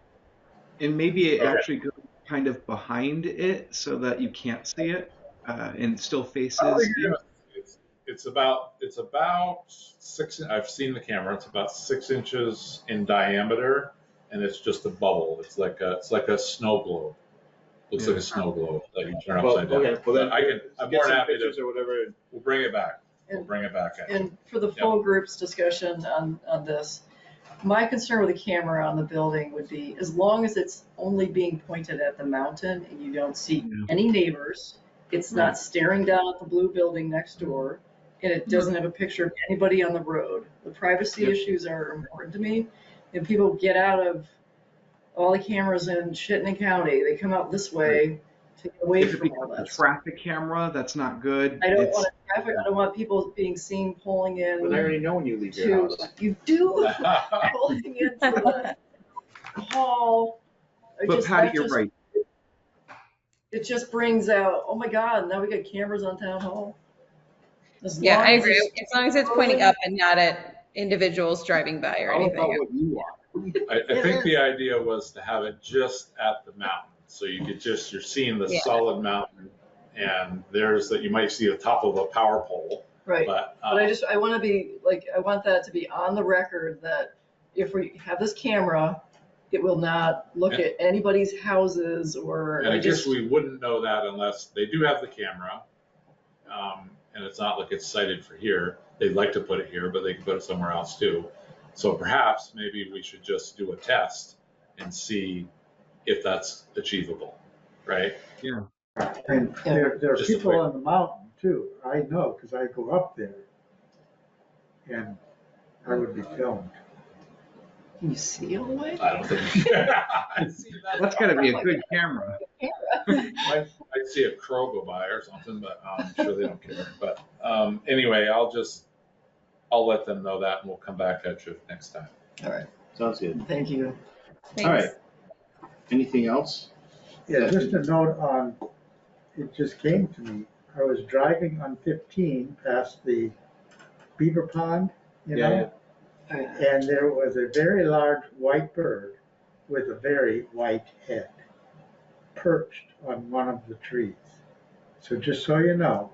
And maybe it actually goes kind of behind it so that you can't see it and still faces you. It's about 6. I've seen the camera. It's about 6 inches in diameter, and it's just a bubble. It's like a snow globe. Looks like a snow globe that you turn upside down. Okay, well then I'm more than happy pictures or whatever. We'll bring it back. We'll bring it back. And for the full group's discussion on this, my concern with the camera on the building would be, as long as it's only being pointed at the mountain and you don't see any neighbors, it's not staring down at the blue building next door, and it doesn't have a picture of anybody on the road. The privacy issues are important to me. And people get out of all the cameras in Chittenden County, they come out this way to get away If it from all becomes a that. traffic camera, that's not good. I don't want traffic. I don't want people being seen pulling in. But I already know when you leave your house. You do pulling into the hall. But Patty, you're right. It just brings out, oh my God, now we got cameras on town hall. Yeah, I agree. As long as it's pointing up and not at individuals driving by or anything. What you want. I think the idea was to have it just at the mountain, so you could you're seeing the solid mountain, and you might see the top of a power pole. Right. But I want to be I want that to be on the record that if we have this camera, it will not look at anybody's houses or. And I guess we wouldn't know that unless they do have the camera, and it's not like it's sighted for here. They'd like to put it here, but they can put it somewhere else too. So perhaps maybe we should just do a test and see if that's achievable, right? Yeah. And there are Just a people quick- on the mountain too. I know, because I go up there and I would be filmed. You see all the way? I don't think. That's got to be a good camera. I'd see a crow go by or something, but I'm sure they don't care. But anyway, I'll let them know that, and we'll come back at you next time. All right. Sounds good. Thank you. Thanks. All right. Anything else? Yeah, just a note on, it just came to me. I was driving on 15 past the beaver pond, you know? And there was a very large white bird with a very white head perched on one of the trees. So just so you know,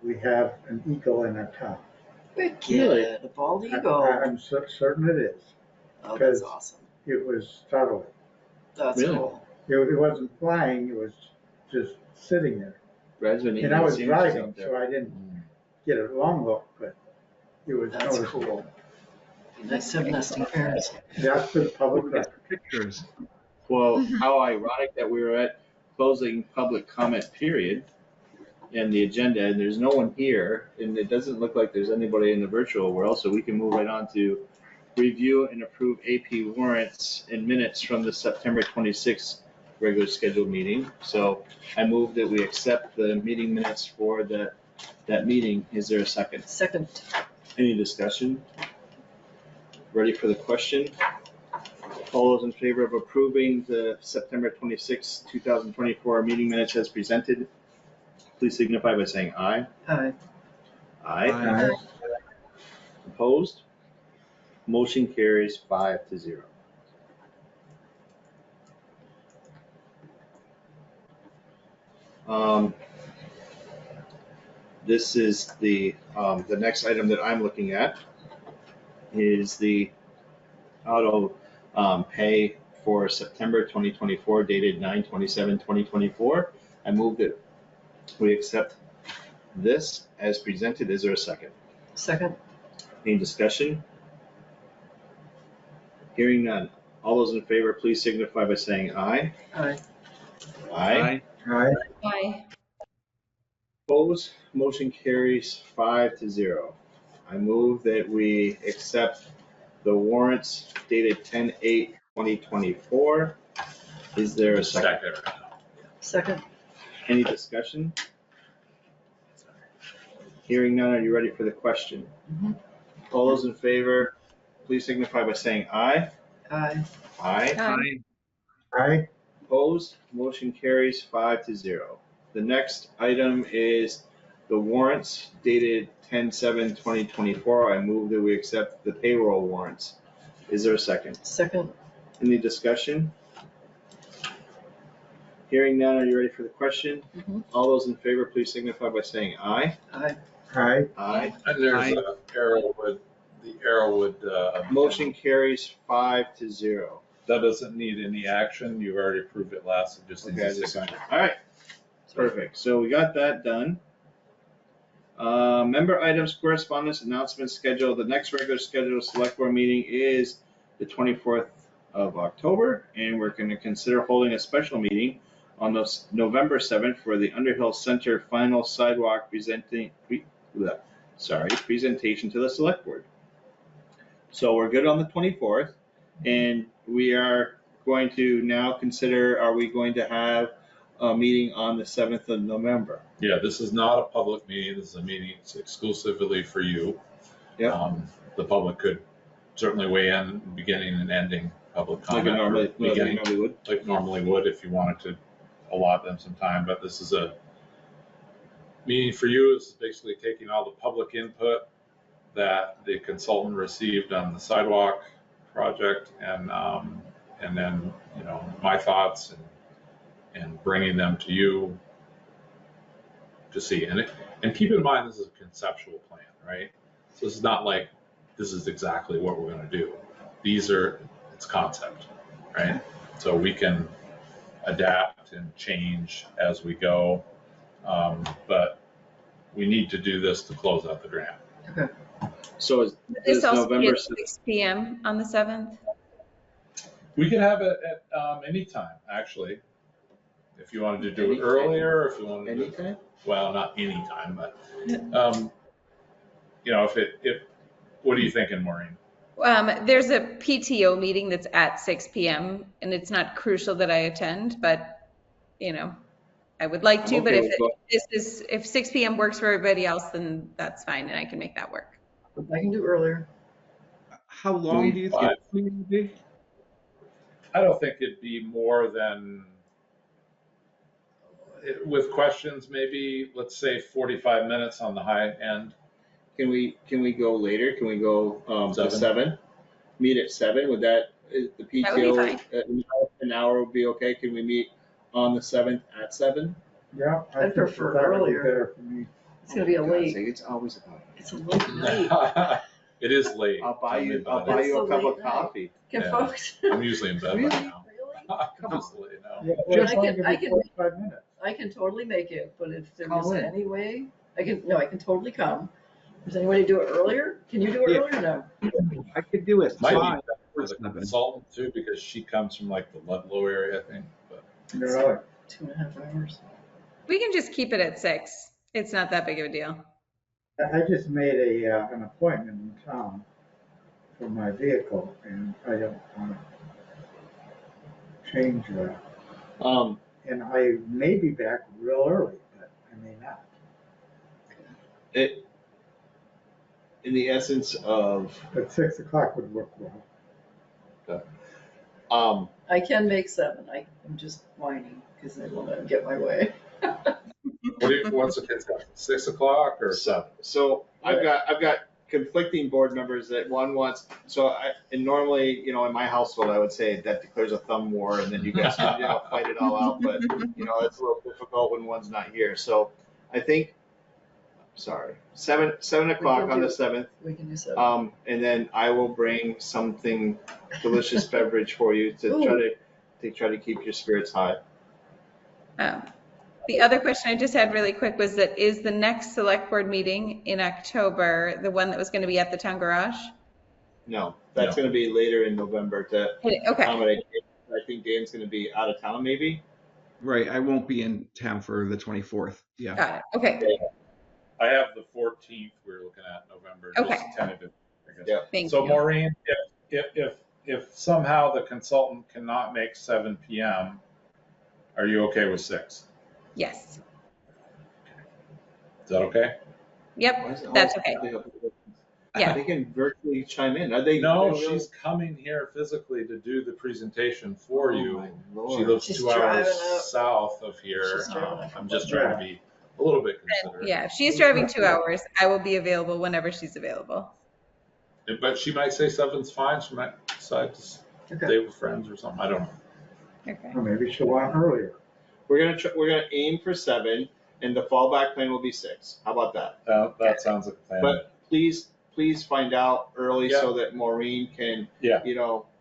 we have an eagle in our town. Really? The bald eagle. I'm certain it is. Oh, that's awesome. It was startling. That's cool. It wasn't flying, it was just sitting there. Resident And I was seems driving, out there. so I didn't get a long look, but it was That's noticeable. cool. Nice to have nesting parents. That's for the public record. Pictures. Well, how ironic that we were at closing public comment period and the agenda, and there's no one here, and it doesn't look like there's anybody in the virtual world, so we can move right on to review and approve AP warrants and minutes from the September 26th regular scheduled meeting. So I move that we accept the meeting minutes for that meeting. Is there a second? Second. Any discussion? Ready for the question? All those in favor of approving the September 26, 2024 meeting minutes as presented, please signify by saying aye. Aye. Aye. Opposed? Motion carries 5-0. This is the next item that I'm looking at is the auto pay for September 2024 dated 9/27/2024. I move that we accept this as presented. Is there a second? Second. Any discussion? Hearing none. All those in favor, please signify by saying aye. Aye. Aye. Aye. Bye. Opposed? Motion carries 5-0. I move that we accept the warrants dated 10/8/2024. Is there a second? Second. Any discussion? Hearing none, are you ready for the question? Mhm. All those in favor, please signify by saying aye. Aye. Aye. Aye. Opposed? Motion carries 5-0. The next item is the warrants dated 10/7/2024. I move that we accept the payroll warrants. Is there a second? Second. Any discussion? Hearing none, are you ready for the question? Mhm. All those in favor, please signify by saying aye. Aye. Aye. Aye. And there's the Arrowwood. Motion carries 5-0. That doesn't need any action. You've already approved it last. It just needs Okay, a I just signature. All right, perfect. So we got that done. Member items, correspondence, announcements schedule. The next regular scheduled select board meeting is the 24th of October, and we're going to consider holding a special meeting on November 7th for the Underhill Center final sidewalk presentation to the select board. So we're good on the 24th, and we are going to now consider, are we going to have a meeting on the 7th of November? Yeah, this is not a public meeting. This is a meeting exclusively for you. Yeah. The public could certainly weigh in, beginning and ending public Like comment. it normally would if you wanted to allot them some time, but this is a meeting for you. It's basically taking all the public input that the consultant received on the sidewalk project and then, my thoughts and bringing them to you to see. And keep in mind, this is a conceptual plan, right? So this is not like this is exactly what we're going to do. It's concept, right? So we can adapt and change as we go, but we need to do this to close out the grant. Okay. So is This also be November at 6 p.m. on the 7th? We can have it at any time, actually. If you wanted to do it earlier, if you wanted to do anytime? Well, not any time, but what are you thinking, Maureen? There's a PTO meeting that's at 6 p.m. and it's not crucial that I attend, but I would like to. But if 6 p.m. works for everybody else, then that's fine, and I can make that work. I can do earlier. How long do you think it would be? I don't think it'd be more than, with questions, maybe, let's say 45 minutes on the high end. Can we go later? Can we go to 7? Meet at 7? Would the PTO, That would be fine. An hour would be okay? Can we meet on the 7th at 7? Yeah. I'd prefer that would be earlier. better for me. It's gonna be a late. It's always about. It's a late night. It is late. I'll buy you It's a a cup late of coffee. Can Yeah. folks? I'm usually in bed by now. Really? I'm just late now. Yeah, Well, it's I only can- gonna I be can- 45 minutes. I can totally make it, but if there Call was in. any way, I can totally come. Does anybody do it earlier? Can you do it Yeah. earlier? No. I could do it. Might be Five. better for the consultant too, because she comes from like the Ludlow area, I think. But Really? 2.5 hours. We can just keep it at 6. It's not that big of a deal. I just made an appointment in town for my vehicle, and I don't want to change that. And I may be back real early, but I may not. In the essence of, But 6 o'clock would work well. I can make 7. I'm just whining because I want to get my way. what's the kids got? 6 o'clock or 7? so I've got conflicting board members that one wants, and normally, in my household, I would say that declares a thumb war and then you guys can, fight it all out, but, it's a little difficult when one's not here. So I think, 7 o'clock on the 7th. We can do 7. And then I will bring something delicious beverage for you to try to keep your spirits high. The other question I just had really quick was that is the next select board meeting in October the one that was going to be at the town garage? No, that's going to be later in November to Okay. accommodate. I think Dan's going to be out of town maybe. Right. I won't be in town for the 24th. Yeah. Got it. Okay. I have the 14th we're looking at November, just Okay. tentative. I guess. Yeah. Thank So you. Maureen, if somehow the consultant cannot make 7 p.m., Are you okay with 6? Yes. Is that okay? Yep, that's okay. Yeah. They can virtually chime in. Are they? No, they really- she's coming here physically to do the presentation for Oh, you. my She Lord. lives She's 2 hours driving up. south of here. She's driving up. I'm just trying to be a little bit considerate. Yeah, if she's driving 2 hours, I will be available whenever she's available. But she might say 7's fine. She might decide to stay with friends or something. I don't know. Okay. Or maybe she'll want earlier. We're gonna aim for 7, and the fallback plan will be 6. How about that? That sounds like a plan. But please find out early Yeah. so that Maureen can, Yeah.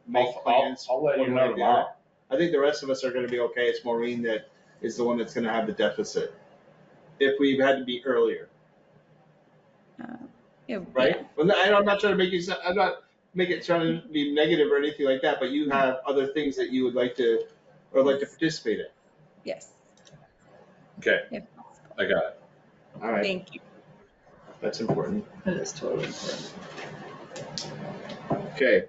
make plans. I'll let you one way know or the other. tomorrow. I think the rest of us are gonna be okay. It's Maureen that is the one that's gonna have the deficit. If we've had to be earlier, Yeah, right? Well, I'm not trying to make you, I'm not trying to be negative or anything like that, but you have other things that you would like to participate in. Yes. Okay. If I got it. All right, Thank you. that's important. It is totally important. Okay.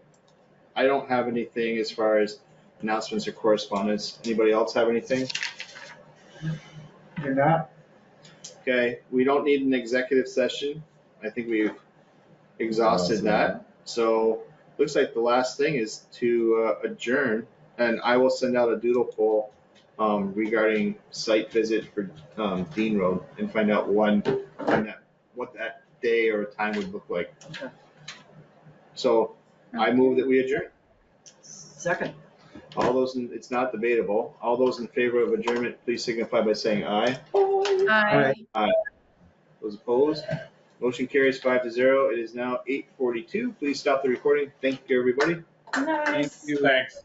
I don't have anything as far as announcements or correspondence. Anybody else have anything? You're not? Okay, we don't need an executive session. I think we've exhausted that. So looks like the last thing is to adjourn, and I will send out a doodle poll regarding site visit for Dean Road and find out what that day or time would look like. Okay. So I move that we adjourn. Second. All those, it's not debatable. All those in favor of adjournment, please signify by saying aye. Aye. Aye. Those opposed? Motion carries 5-0. It is now 8:42. Please stop the recording. Thank you, everybody. Nice. Thanks.